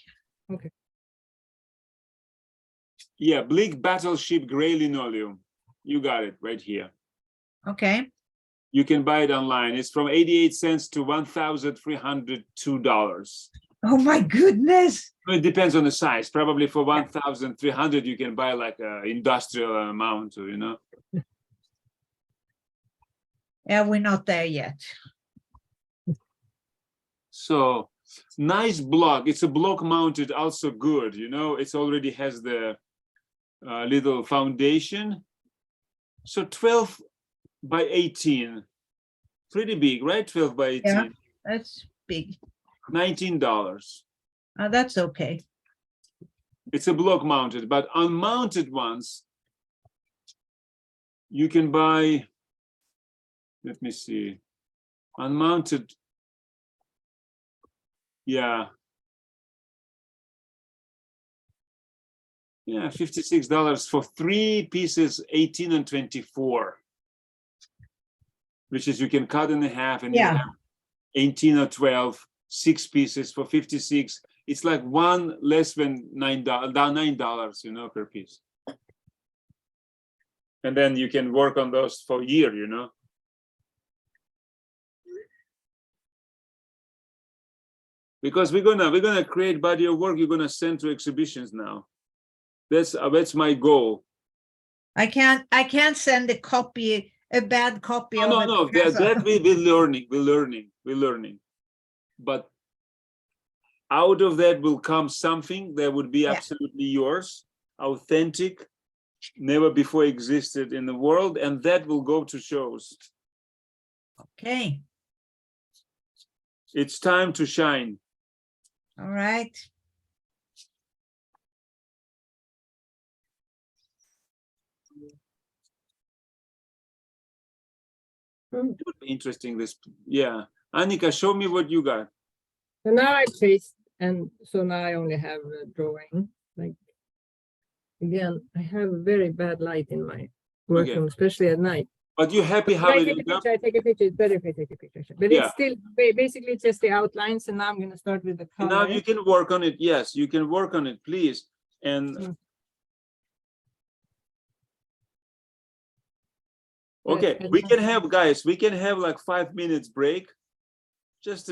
Yeah, Blick Battleship Gray Linoleum. You got it right here. Okay. You can buy it online. It's from 88 cents to $1,302. Oh my goodness. It depends on the size. Probably for 1,300, you can buy like an industrial amount, you know. Yeah, we're not there yet. So nice block. It's a block mounted, also good, you know. It's already has the little foundation. So 12 by 18, pretty big, right? 12 by 18. Yeah, that's big. $19. That's okay. It's a block mounted, but unmounted ones, you can buy, let me see, unmounted, yeah. Yeah, $56 for 3 pieces, 18 and 24. Which is you can cut in half and you Yeah. have 18 or 12, 6 pieces for 56. It's like one less than $9, you know, per piece. And then you can work on those for a year, you know. Because we're gonna create body of work you're gonna send to exhibitions now. That's my goal. I can't send a bad copy of it. No, that we're learning. But out of that will come something that would be absolutely yours, authentic, never before existed in the world, and that will go to shows. Okay. It's time to shine. All right. Interesting. Yeah. Annika, show me what you got. So now I paste, and so now I only have a drawing. Like again, I have a very bad light in my workroom, especially at night. But you're happy When how I it take a is up? picture, I take a picture. It's better if I take a picture. But Yeah. it's still basically it's just the outlines, and now I'm going to start with the color. Now you can work on it. Yes, you can work on it, please. And okay, we can have, guys, we can have like 5 minutes break. Just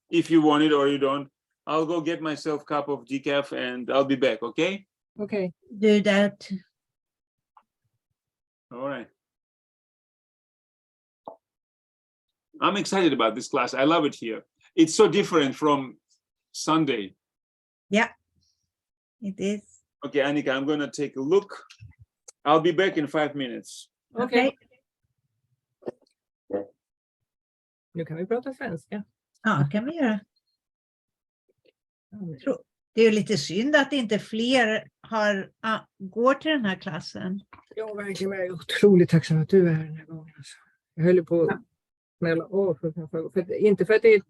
if you want it or you don't. I'll go get myself a cup of decaf and I'll be back, okay? Okay. Do that. All right. I'm excited about this class. I love it here. It's so different from Sunday. Yeah, it is. Okay, Annika, I'm going to take a look. I'll be back in 5 minutes. Okay. Nu kan vi prata svenska. Ja, kan vi göra. Det är ju lite synd att inte fler går till den här klassen. Ja, verkligen. Jag är otroligt tacksam att du är här den här gången. Alltså. Jag höll på att smälla av. Inte för att det är,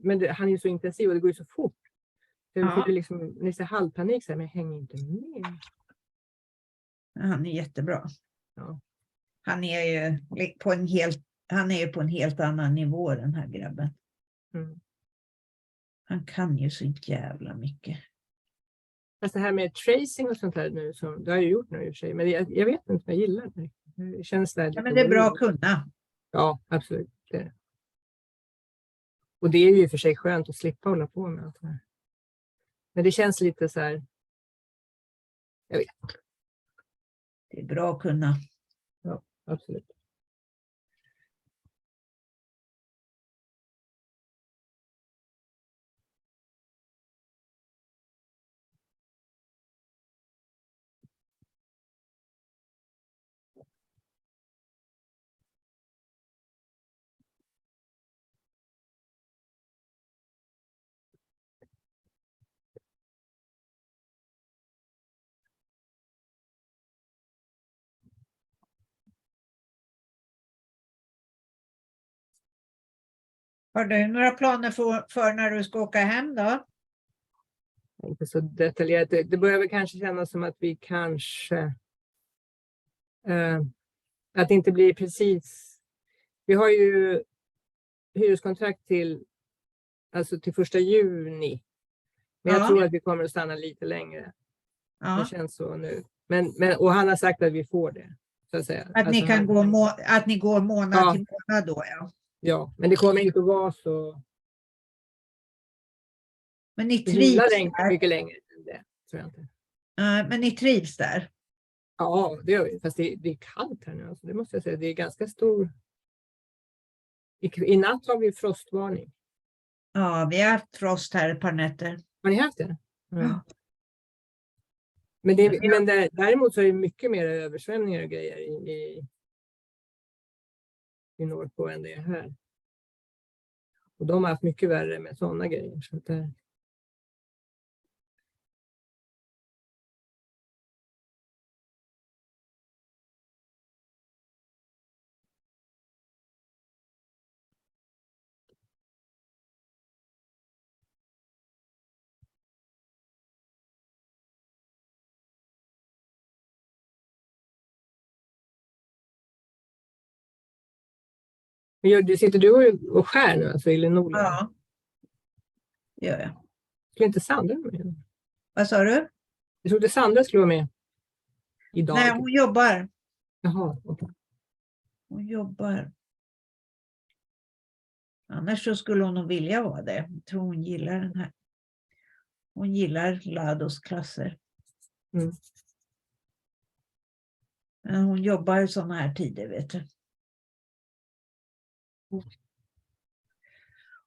men han är så intensiv och det går ju så fort. Jag fick liksom lite halvpanik, så här, men jag hänger inte med. Han är jättebra. Ja. Han är ju på en helt annan nivå, den här grabben. Mm. Han kan ju så jävla mycket. Fast det här med tracing och sånt här nu, som det har jag gjort nu i och för sig, men jag vet inte om jag gillar det. Det känns där. Ja, men det är bra att kunna. Ja, absolut. Det är det. Och det är ju i och för sig skönt att slippa hålla på med allt det här. Men det känns lite så här. Jag vet. Det är bra att kunna. Ja, absolut. Har du några planer för när du ska åka hem då? Inte så detaljerat. Det börjar väl kanske kännas som att vi kanske att det inte blir precis. Vi har ju hyreskontrakt till 1 juni. Men jag tror att vi kommer att stanna lite längre. Ja. Det känns så nu. Och han har sagt att vi får det. Så att säga. Att ni kan att ni går månad till månad då, ja. Ja, men det kommer inte att vara så. Men ni trivs där. Mycket längre än det, tror jag inte. Men ni trivs där? Ja, det gör vi. Fast det är kallt här nu. Alltså, det måste jag säga. Det är ganska stor. I natt har vi frostvarning. Ja, vi har haft frost här ett par nätter. Har ni haft det? Ja. Men däremot så är det mycket mer översvämningar och grejer i Norrpå än det är här. Och de har haft mycket värre med sådana grejer. Så att det... Sitter du och skär nu, alltså i linoleum? Ja, det gör jag. Skulle inte Sandra vara med? Vad sa du? Jag trodde Sandra skulle vara med idag. Nej, hon jobbar. Jaha, okej. Hon jobbar. Annars så skulle hon nog vilja vara det. Jag tror hon gillar den här. Hon gillar Lados klasser. Mm. Men hon jobbar i sådana här tider, vet du.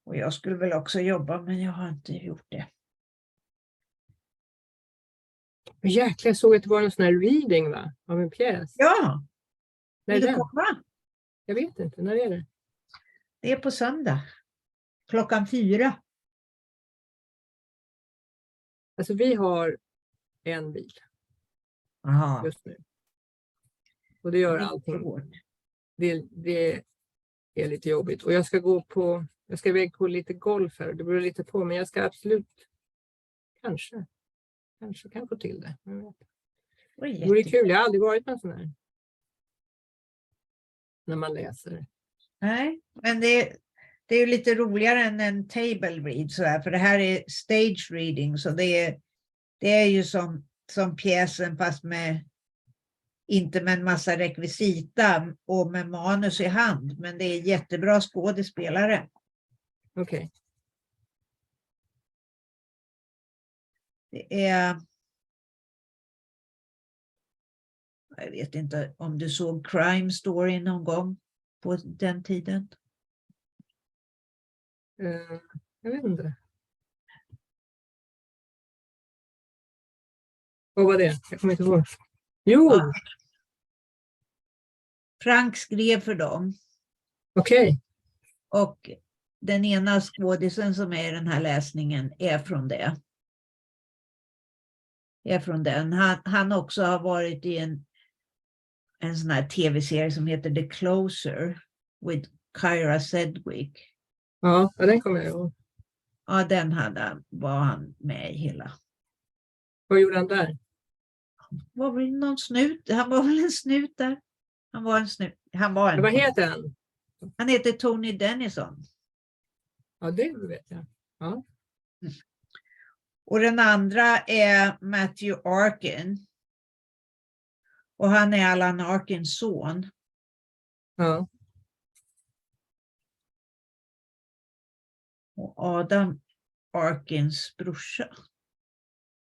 Och jag skulle väl också jobba, men jag har inte gjort det. Jäklar, jag såg att det var en sån här reading, va? Av en pjäs. Ja! När Vill är du den? komma? Jag vet inte, när är det? Det är på söndag. 4:00. Alltså vi har en bil Aha. just nu. Och det gör allting. Det är lite jobbigt. Och jag ska iväg på lite golf här. Det beror lite på, men jag ska absolut kanske kan få till det. Det vore kul, jag har aldrig varit med sån här. När man läser. Nej, men det är ju lite roligare än en table read så här, för det här är stage reading, så det är ju som pjäsen fast inte med en massa rekvisita och med manus i hand, men det är jättebra skådespelare. Okej. Det är... Jag vet inte om du såg Crime Story någon gång på den tiden. Jag vet inte. Vad var det? Jag kommer inte ihåg. Jo! Ja. Frank skrev för dem. Okej. Och den ena skådisen som är i den här läsningen är från det. är från den. Han också har varit i en sån här tv-serie som heter The Closer with Kyra Sedgwick. Ja, den kommer jag ihåg. Ja, den var han med i hela. Vad gjorde han där? Var väl någon snut? Han var väl en snut där. Han var en snut. Men vad heter han? Han heter Tony Dennison. Ja, det vet jag. Ja. Och den andra är Matthew Arkin. Och han är Alan Arkins son. Ja. Och Adam Arkins brorsa.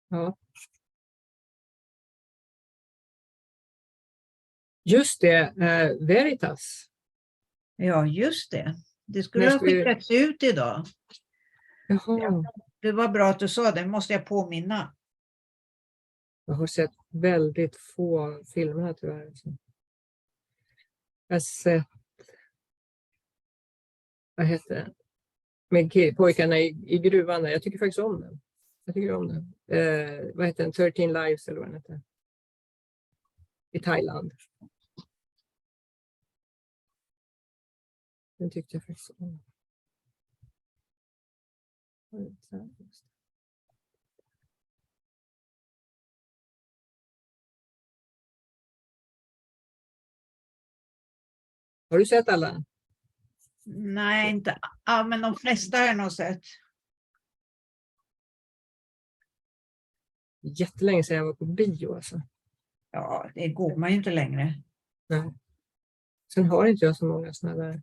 Ja. Just det, Veritas. Ja, just det. Det skulle När ha ska vi- skickats ut idag. Jaha. Det var bra att du sa det, måste jag påminna. Jag har sett väldigt få filmer tyvärr. Jag har sett, vad heter det? Med pojkarna i gruvan där. Jag tycker faktiskt om den. Jag tycker om den. Vad heter den? 13 Lives eller vad den heter. I Thailand. Den tyckte jag faktiskt om. Har du sett alla? Nej, inte. Ja, men de flesta har jag nog sett. Jättelänge sedan jag var på bio alltså. Ja, det går man ju inte längre. Nej. Sen har inte jag så många sådana där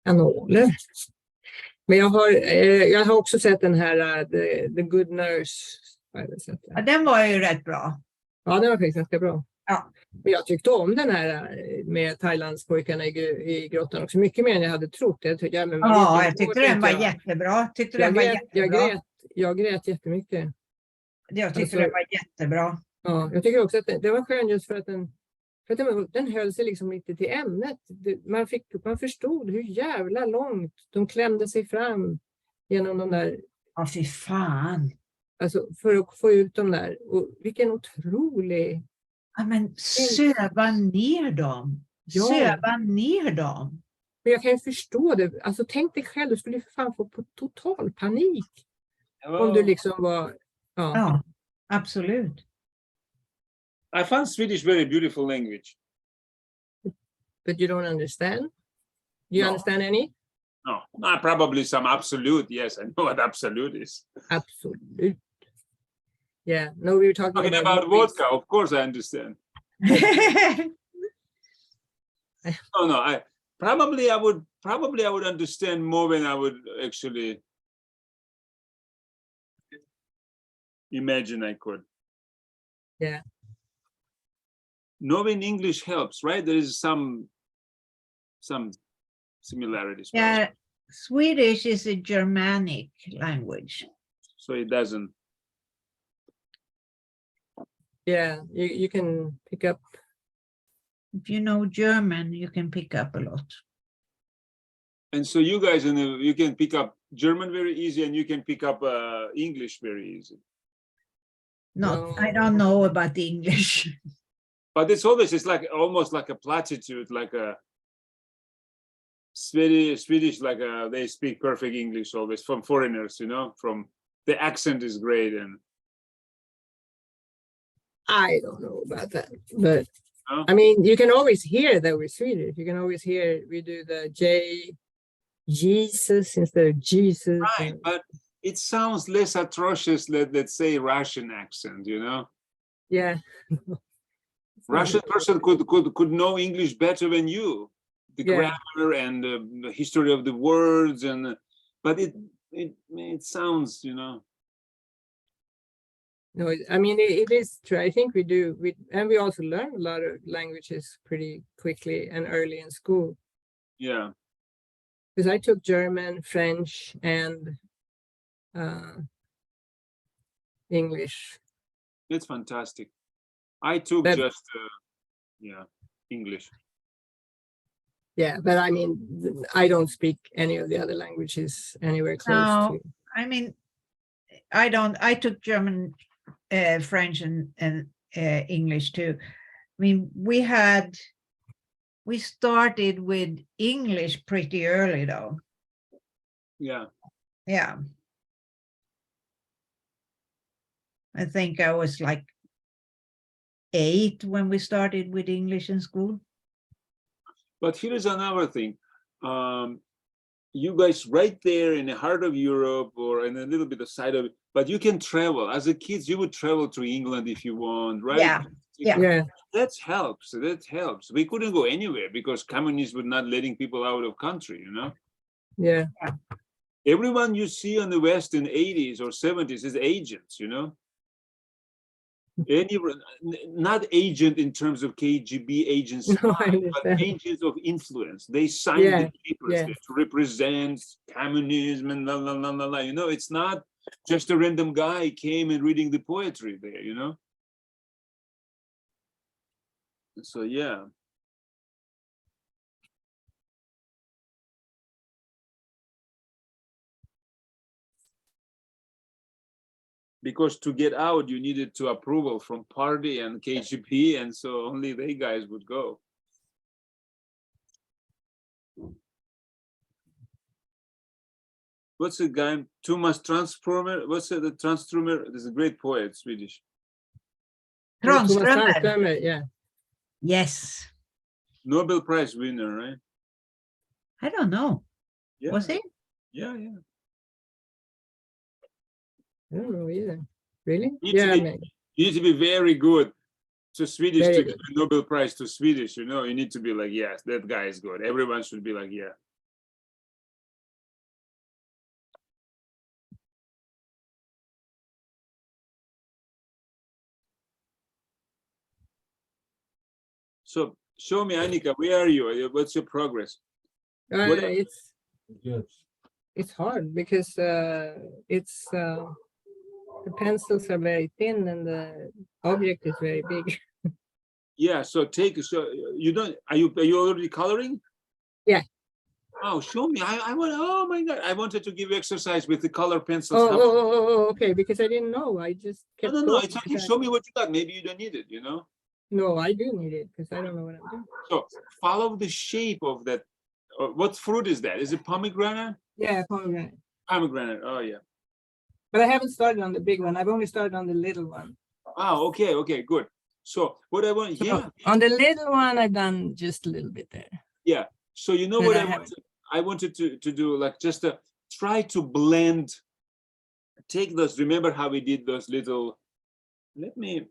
kanaler. Men jag har också sett den här The Good Nurse. Har jag väl sett den. Ja, den var ju rätt bra. Ja, den var faktiskt ganska bra. Ja. Men jag tyckte om den här med Thailands pojkarna i grottan också. Mycket mer än jag hade trott. Jag tyckte Den var jättebra. Jag grät jättemycket. Jag tyckte Alltså- den var jättebra. Ja, jag tycker också att det var skönt just för att den höll sig liksom lite till ämnet. Man förstod hur jävla långt de klämde sig fram genom de där, Ja, fy fan. alltså för att få ut dem där. Och vilken otrolig... Ja, men söva ner dem. Ja. Söva ner dem. Men jag kan ju förstå det. Alltså tänk dig själv, du skulle ju för fan få på total panik. Om du liksom var... Ja. Ja, absolut. I find Swedish very beautiful language. But you don't understand? You No. understand any? No, probably some absolute. Yes, I know what absolute is. Absolut. Yeah, no, we were talking Talking about about movies. vodka, of course I understand. No, I would understand more than I would actually imagine I could. Yeah. Knowing English helps, right? There is some similarities. Yeah, Swedish is a Germanic language. So it doesn't. Yeah, you can pick up. If you know German, you can pick up a lot. And so you guys, you can pick up German very easy, and you can pick up English very easy. I don't know about the English. But it's like almost like a platitude, like a Swedish, like they speak perfect English always from foreigners, from the accent is great. And I don't know about that, but No? I mean, you can always hear that we're Swedish. You can always hear we do the Jesus instead of Jesus. right, but it sounds less atrocious than, let's say, Russian accent, Yeah. Russian person could know English better than you, the Yeah. grammar and the history of the words, but it sounds, No, I mean, it is true. I think we do. And we also learn a lot of languages pretty quickly and early in school. yeah. Because I took German, French, and English. It's fantastic. I took That- just, English. Yeah, but I mean, I don't speak any of the other languages anywhere close No. to. I mean, I took German French and English too. I mean, we started with English pretty early though. Yeah. Yeah. I think I was like 8 when we started with English in school. But here is another thing. You guys right there in the heart of Europe or in a little bit aside of it, but you can travel. As a kids, you would travel to England if you want, right? Yeah, yeah. Yeah. That helps. That helps. We couldn't go anywhere because communists were not letting people out of country, you know? Yeah. Everyone you see on the West in 80s or 70s is agents, you know? Not agent in terms of KGB agents, No, I but understand. agents of influence. They signed Yeah, the papers yeah. there to represent communism and la la la la la. You know, it's not just a random guy came and reading the poetry there, you know? So yeah. Because to get out, you needed to approval from party and KGB, and so only they guys would go. What's the guy? Thomas Transformer. What's the Transformer? There's a great poet, Swedish. Thomas Tranströmer. Tranströmer, yeah. Yes. Nobel Prize winner, right? I don't know. Yeah. Was it? Yeah, yeah. I don't know either. Really? Need to Yeah, be- man. You need to be very good to Swedish Very to good. give a Nobel Prize to Swedish, you know, you need to be like, yes, that guy is good. Everyone should be like, yeah. So show me, Annika, where are you? What's your progress? What- It's hard because it's the pencils are very thin and the object is very big. Yeah, so you don't, are you already coloring? Yeah. Oh, show me. I want, oh my God, I wanted to give you exercise with the color pencils. Okay, because I didn't know. I just kept No, going it's okay. because Show me what you got. Maybe you don't need it, you know? No, I do need it because I don't know what I'm doing. So follow the shape of that. What fruit is that? Is it pomegranate? Yeah, pomegranate. Pomegranate, oh yeah. But I haven't started on the big one. I've only started on the little one. Oh, okay, good. So what I want, So yeah, on the little one, I've done just a little bit there. yeah. So you know But what I I haven't. wanted? I wanted to do like just try to blend, take those, remember how we did those little, let me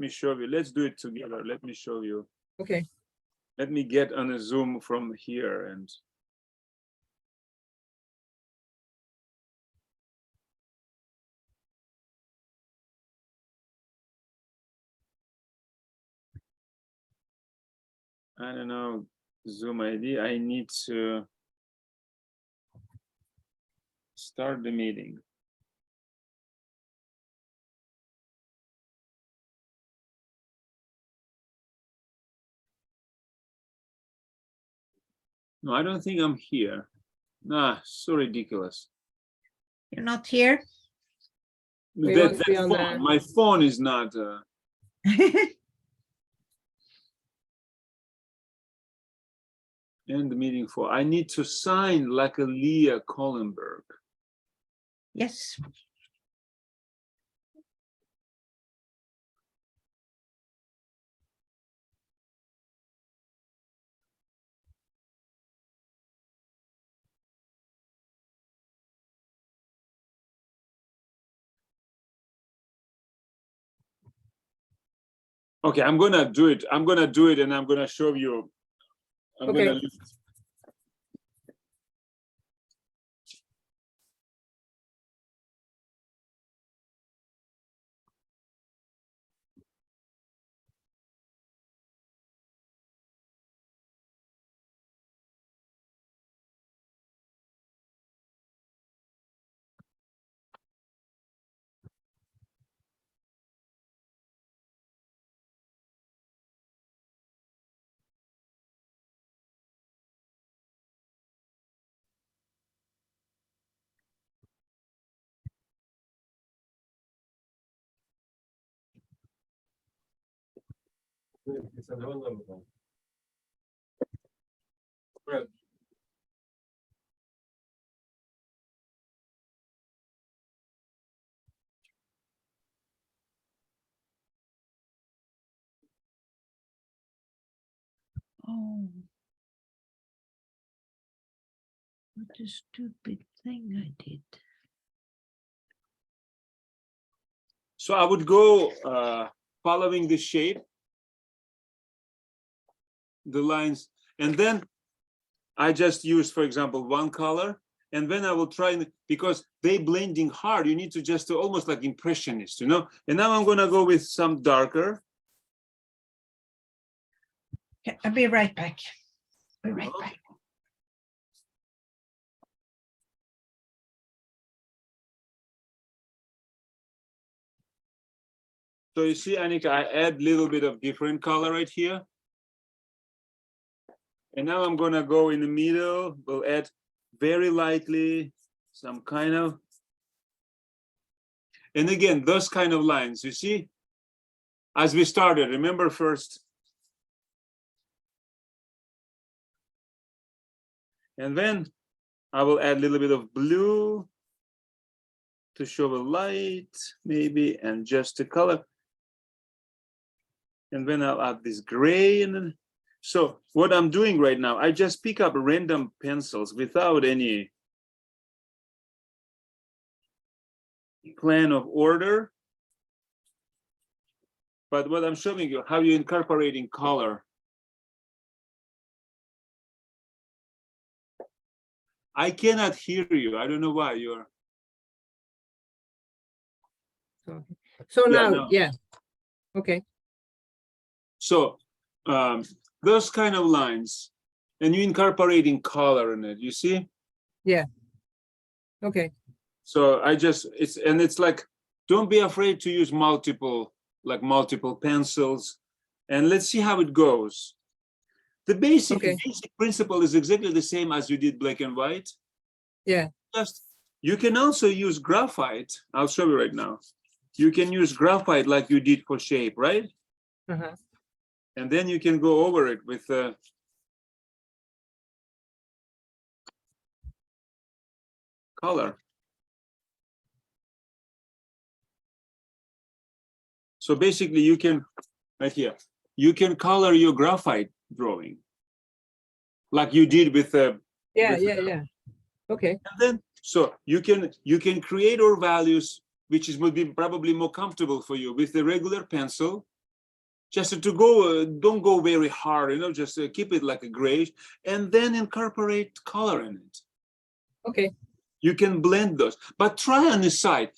show you. Let's do it together. Let me show you. Okay. Let me get on a Zoom from here and I don't know, Zoom ID. I need to start the meeting. No, I don't think I'm here. Nah, so ridiculous. You're not here? We That, must be that on phone, the- my phone is not. End the meeting for. I need to sign like a Leah Kohlenberg. Yes. Okay, I'm gonna do it. I'm gonna do it, and I'm gonna show you. I'm Okay. gonna Oh. What a stupid thing I did. So I would go following the shape, the lines, and then I just use, for example, one color, and then I will try, because they blending hard, you need to just almost like impressionist, you know? And now I'm gonna go with some darker. Okay, I'll be right back. Be right Okay. back. So you see, Annika, I add a little bit of different color right here. And now I'm gonna go in the middle, we'll add very lightly some kind of, and again, those kind of lines, you see? As we started, remember first. And then I will add a little bit of blue to show a light, maybe, and just a color. And then I'll add this gray. And then, so what I'm doing right now, I just pick up random pencils without any plan of order. But what I'm showing you, how you incorporating color. I cannot hear you. I don't know why you're. So Yeah, now, no. yeah. Okay. So those kind of lines, and you incorporating color in it, you see? Okay. So I just, it's like, don't be afraid to use multiple pencils, and let's see how it goes. The basic principle is exactly the same as you did black and white. Yeah. Just, you can also use graphite. I'll show you right now. You can use graphite like you did for shape, right? Uh-huh. And then you can go over it with color. So basically you can, right here, you can color your graphite drawing like you did with the. Yeah. Okay. And then, so you can create our values, which is would be probably more comfortable for you with the regular pencil. Just to go, don't go very hard, you know, just keep it like a gray, and then incorporate color in it. Okay. You can blend those, but try on the side,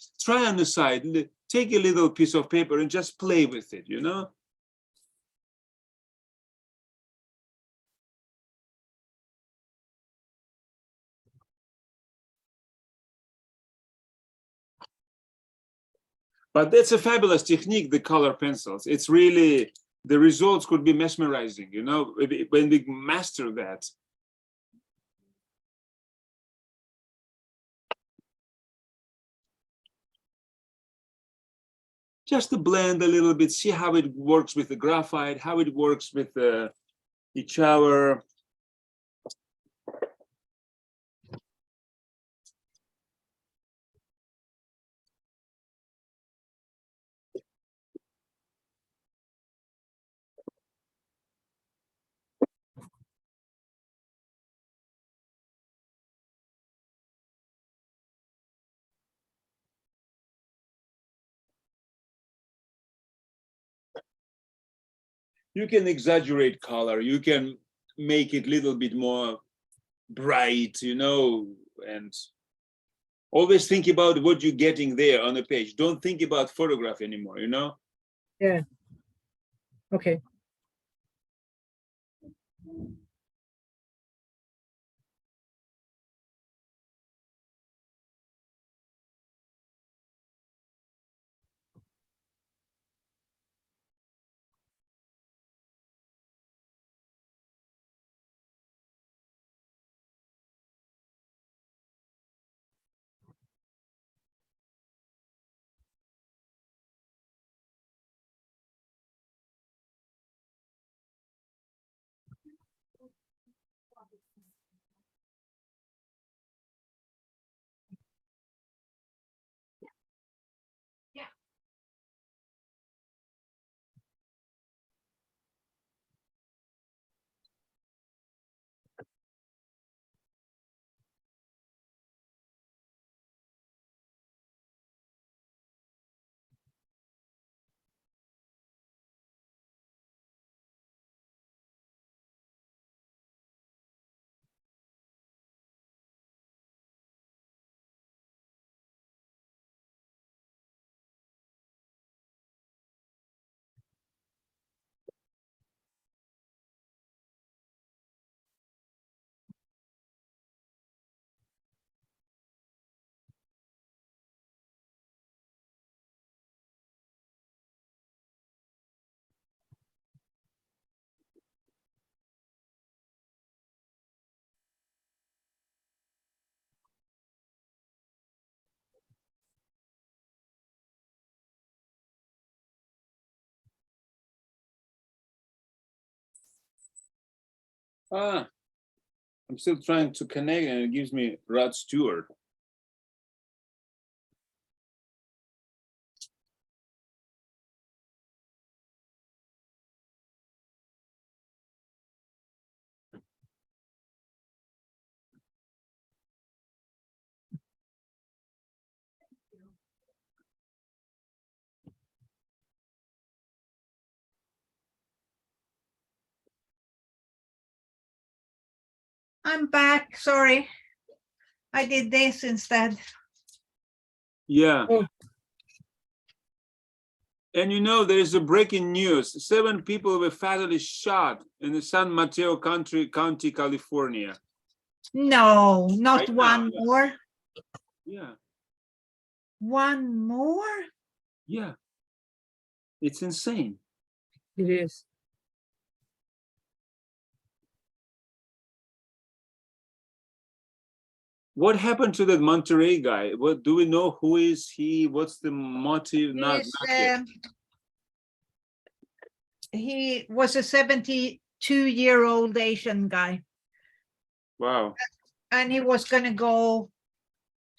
take a little piece of paper and just play with it, you know? But that's a fabulous technique, the color pencils. It's really, the results could be mesmerizing, you know, when we master that. Just to blend a little bit, see how it works with the graphite, how it works with each other. You can exaggerate color, you can make it a little bit more bright, you know, and always think about what you're getting there on the page. Don't think about photograph anymore, you know? Yeah. Okay. I'm still trying to connect and it gives me Rod Stewart. I'm back, sorry. I did this instead. Yeah. Oh. And you know, there is a breaking news. 7 people were fatally shot in the San Mateo County, California. No, not Right now, one yeah. more. Yeah, One more? yeah. It's insane. It is. What happened to that Monterey guy? What do we know? Who is he? What's the motive? Not yet. He was a 72-year-old Asian guy, Wow. and he was going to go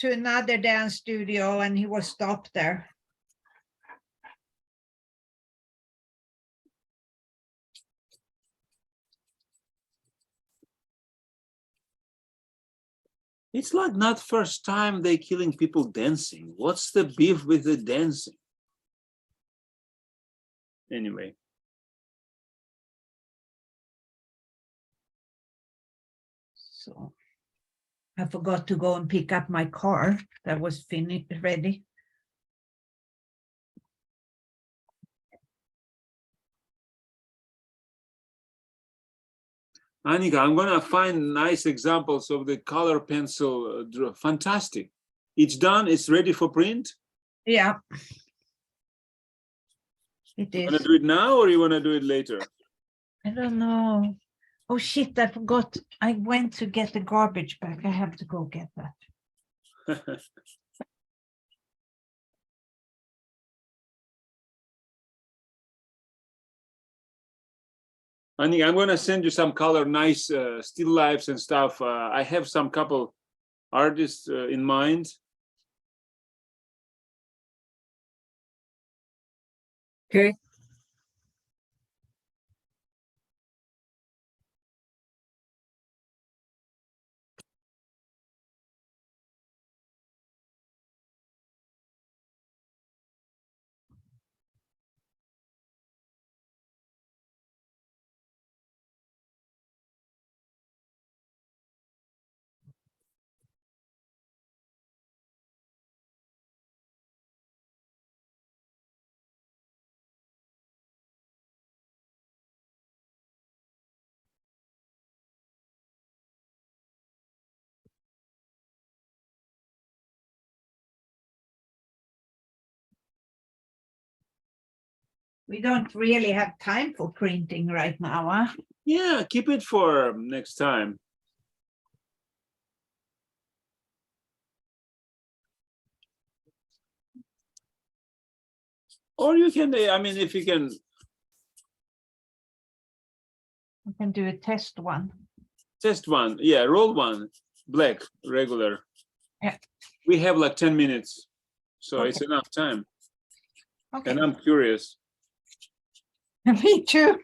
to another dance studio, and he was stopped there. It's like not first time they killing people dancing. What's the beef with the dancing? Anyway. So I forgot to go and pick up my car that was finished, ready. Annika, I'm gonna find nice examples of the color pencil. Fantastic. It's done. It's ready for print. Yeah. It You is. wanna do it now or you wanna do it later? I don't know. Oh shit, I forgot. I went to get the garbage bag. I have to go get that. Annika, I'm gonna send you some color, nice still lifes and stuff. I have some couple artists in mind. Okay. We don't really have time for printing right now, huh? Yeah, keep it for next time. Or you can, I mean, if you can. We can do a test one. Test one, yeah, roll one, black, regular. Yeah. We have like 10 minutes, so it's Okay. enough time. Okay. And I'm curious. Me too.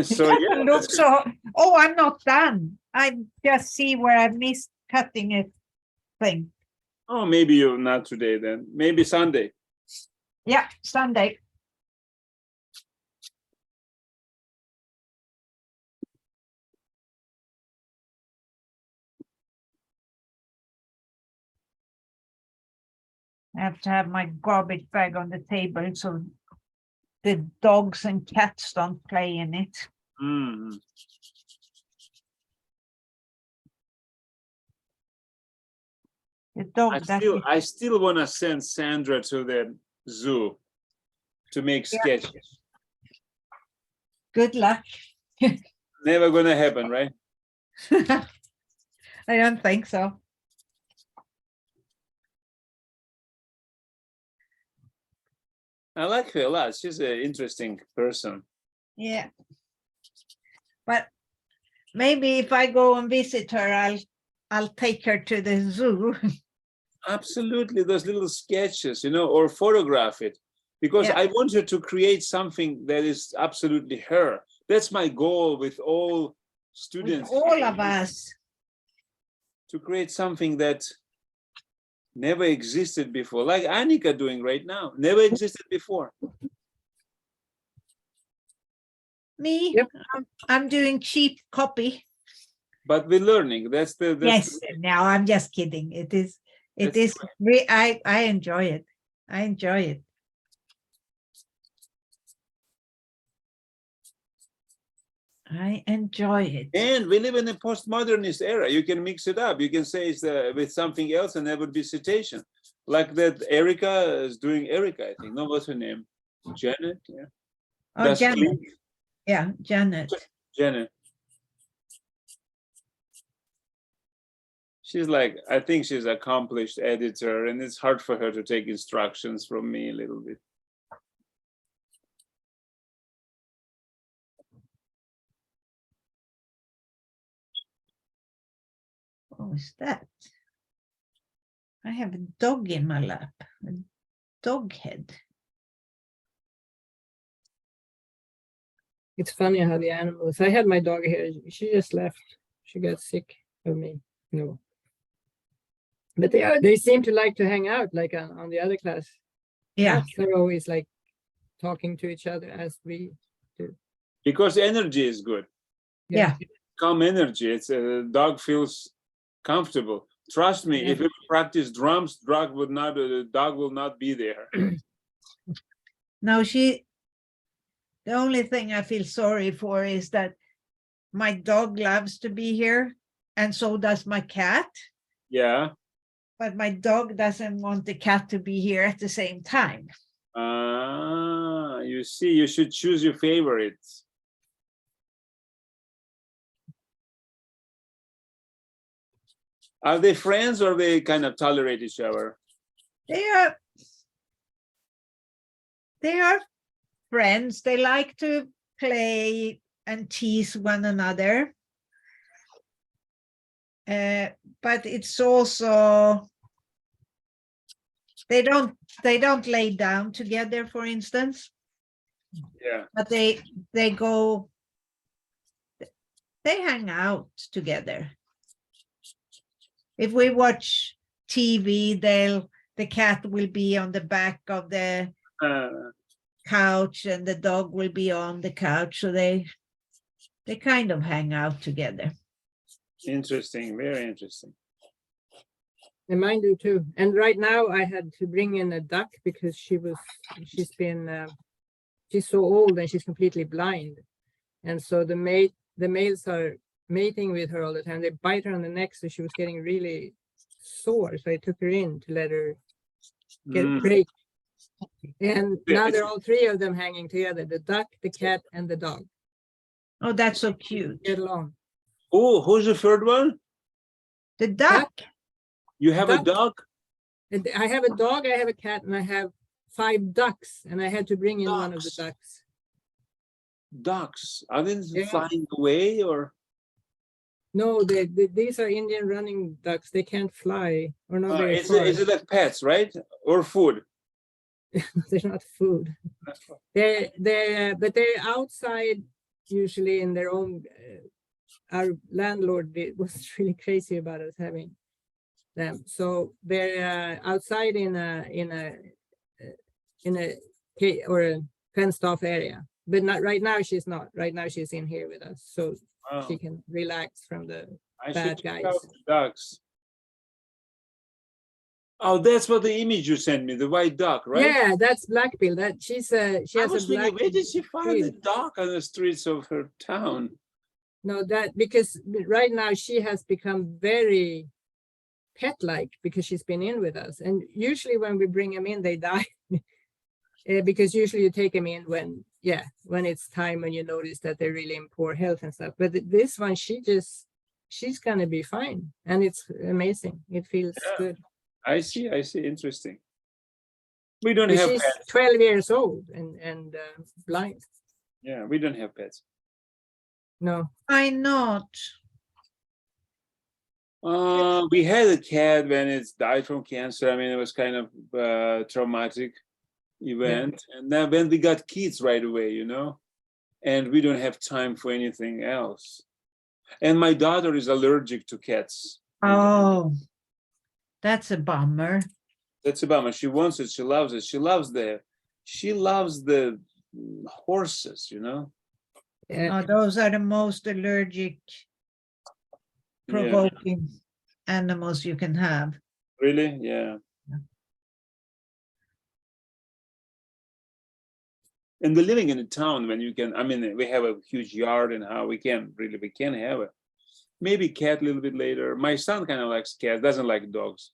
So It yeah, doesn't look so. Oh, I'm not done. I just see where I missed cutting it thing. oh, maybe you not today then. Maybe Sunday. Yeah, Sunday. I have to have my garbage bag on the table so the dogs and cats don't play in it. Mhm. The dog that is, I still want to send Sandra to the zoo to make Yeah. sketches. good luck. Never gonna happen, right? I don't think so. I like her a lot. She's an interesting person. Yeah. But maybe if I go and visit her, I'll take her to the zoo. Absolutely, those little sketches, or photograph it, because Yeah. I want her to create something that is absolutely her. That's my goal with all With students, all of us. to create something that never existed before, like Annika doing right now, never existed before. Me, Yep. I'm doing cheap copy. But we're learning. That's Yes, now I'm just kidding. It is That's I enjoy it. I enjoy it. I enjoy it. And we live in a postmodernist era. You can mix it up. You can say it's with something else, and there would be citation. Like that Erica is doing Erica, I think. No, what's her name? Janet? Yeah. Oh, That's Janet. Clint. Yeah, Janet. Janet. She's like, I think she's accomplished editor, and it's hard for her to take instructions from me a little bit. What was that? I have a dog in my lap, a dog head. It's funny how the animals. I had my dog here. She just left. She got sick of me. No. But they seem to like to hang out like on the other class. Yeah, Cats are always like talking to each other as we do. Because energy is good. yeah. Calm energy. It's a dog feels comfortable. Trust me, Yeah. if we practice drums, dog will not be there. No, the only thing I feel sorry for is that my dog loves to be here, and so does my cat. Yeah. But my dog doesn't want the cat to be here at the same time. You see, you should choose your favorites. Are they friends, or they kind of tolerate each other? They are friends. They like to play and tease one another. But it's also they don't lay down together, for instance. Yeah. But they hang out together. If we watch TV, the cat will be on the back of the couch and the dog will be on the couch. So they kind of hang out together. Interesting, very interesting. And mine do too. And right now I had to bring in a duck because she's so old and she's completely blind. And so the males are mating with her all the time. They bite her on the neck, so she was getting really sore. So I took her in to let her get a break. And now they're all three of them hanging together, the duck, the cat, and the dog. Oh, that's so cute. Get along. Oh, who's the third one? The duck. You have a Duck. dog? And I have a dog, I have a cat, and I have 5 ducks. And I had to bring in one of the ducks. Ducks. Are they Yeah. flying away, or? No, these are Indian running ducks. They can't fly or not very Is far. it like pets, right? Or food? They're not food. But they're outside usually in their own. Our landlord was really crazy about us having them, so they're outside in a fenced off area. But not right now. She's not. Right now she's in here with us, so Wow. she can relax from the I bad should check guys. out the ducks. Oh, that's what the image you sent me, the white duck, right? Yeah, that's Blackbill. That she I has was a thinking, black. where did she find the bill. duck on the streets of her town? No, that because right now she has become very pet-like because she's been in with us. And usually when we bring them in, they die. Because usually you take them in when it's time when you notice that they're really in poor health and stuff. But this one, she's gonna be fine. And it's amazing. It feels good. I see. Interesting. We don't But have she's pets. 12 years old and blind. Yeah, we don't have pets. No. Why not? We had a cat when it died from cancer. I mean, it was kind of traumatic event. And then when we got kids right away, you know, and we don't have time for anything else. And my daughter is allergic to cats. Oh, that's a bummer. That's a bummer. She wants it. She loves it. She loves the horses, you know. Yeah. Oh, those are the most allergic Yeah. provoking animals you can have. Really? Yeah. And we're living in a town when you can, I mean, we have a huge yard and how we can have a maybe cat a little bit later. My son kind of likes cats, doesn't like dogs.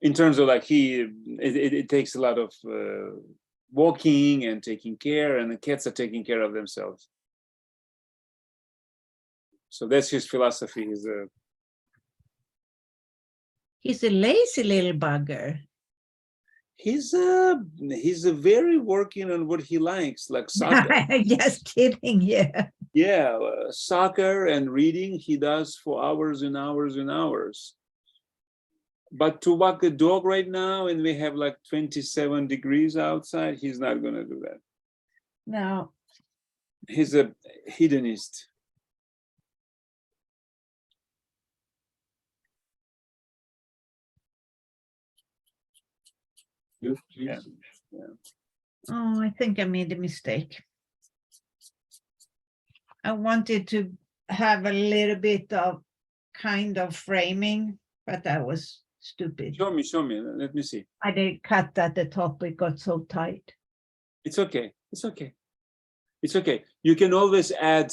In terms of like it takes a lot of walking and taking care, and the cats are taking care of themselves. So that's his philosophy. He's a lazy little bugger. He's very working on what he likes, like soccer. Just kidding, yeah. Yeah, soccer and reading he does for hours and hours and hours. But to walk a dog right now, and we have like 27 degrees outside, he's not going to do that. No. He's a hedonist. Yeah. Oh, I think I made a mistake. I wanted to have a little bit of kind of framing, but that was stupid. Show me. Let me see. I did cut at the top, it got so tight. It's okay. It's okay. It's okay. You can always add,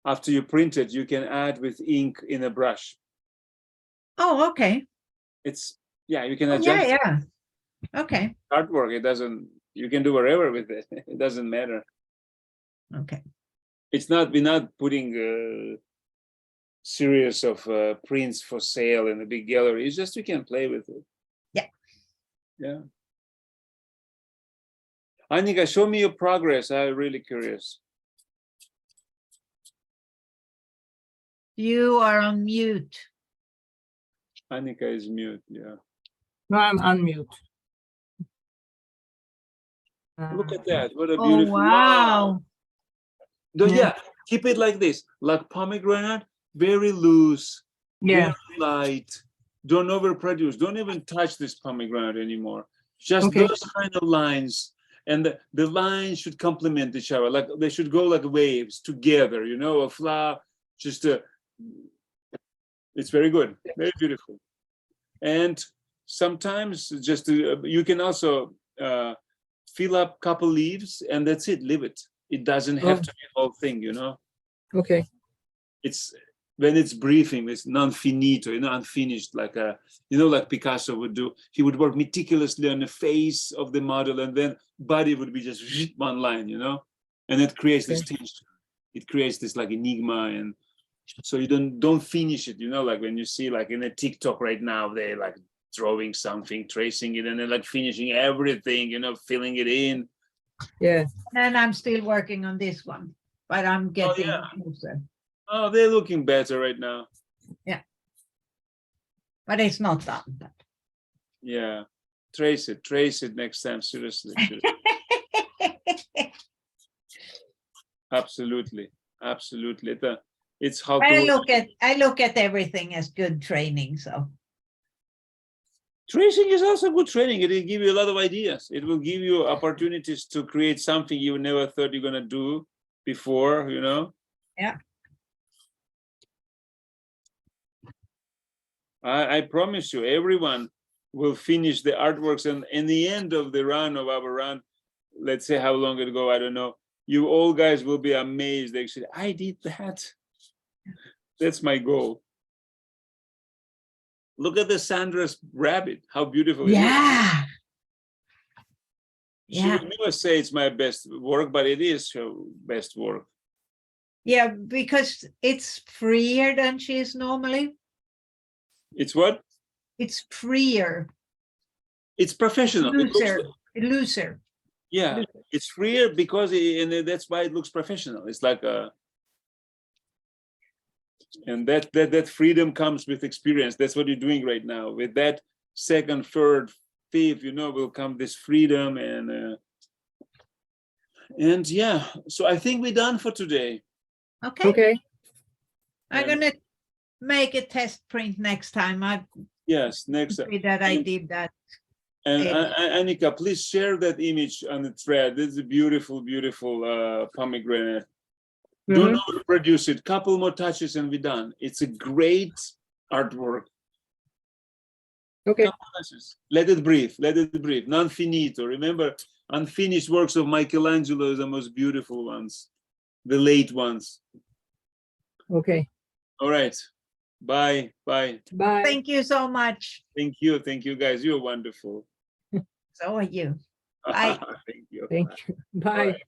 after you print it, you can add with ink in a brush. Oh, okay. You can Oh, adjust yeah. Okay. artwork. You can do whatever with it. It doesn't matter. Okay. We're not putting a series of prints for sale in a big gallery. It's just you can play with it. Yeah. Yeah. Annika, show me your progress. I'm really curious. You are on mute. Annika is mute. Yeah. No, I'm unmute. Look at that. What a Oh, beautiful. wow. Yeah. Keep it like this. Like pomegranate, very loose, Yeah. very light. Don't overproduce. Don't even touch this pomegranate anymore. Just Okay. those kind of lines. And the lines should complement each other. Like they should go like waves together, you know, a flower, it's very good, very beautiful. And sometimes you can also fill up couple leaves and that's it, leave it. It doesn't have to be the whole thing, you know. Okay. It's when it's briefing, it's non-finito, you know, unfinished, like like Picasso would do. He would work meticulously on the face of the model, and then body would be just one line, you know, and it creates this tension. It creates this like enigma, and so you don't finish it, you know, like when you see like in a TikTok right now, they like drawing something, tracing it, and then like finishing everything, you know, filling it in. Yeah. And I'm still working on this one, but I'm getting closer. Oh, they're looking better right now. Yeah. But it's not done. Yeah. Trace it next time. Seriously. Absolutely. It's how I look at everything as good training. So tracing is also good training. It will give you a lot of ideas. It will give you opportunities to create something you never thought you're gonna do before, you know. Yeah. I promise you, everyone will finish the artworks, and in the end of the run of our run, let's say how long it go, I don't know. You all guys will be amazed. Actually, I did that. That's my goal. Look at the Sandra's rabbit. How beautiful! yeah. She would never say it's my best work, but it is her best work. Yeah, because it's freer than she is normally. It's what? It's freer. It's professional. Looser. Yeah, it's freer because and that's why it looks professional. It's like a, and that freedom comes with experience. That's what you're doing right now. With that second, third, fifth, will come this freedom and yeah. So I think we're done for today. Okay, Okay. I'm And- gonna make a test print next time. I Yes, next. see that I and- did that. And Maybe. Annika, please share that image on the thread. This is a beautiful, beautiful pomegranate. Do Mhm. not overproduce it. Couple more touches and we're done. It's a great artwork. Okay. Couple touches. Let it breathe. Let it breathe. Non finito. Remember, unfinished works of Michelangelo are the most beautiful ones, the late ones. Okay. All right. Bye. Bye. Bye. Thank you so much. Thank you. Thank you, guys. You're wonderful. So are you. Bye. Thank you. Thank you. Bye. All right.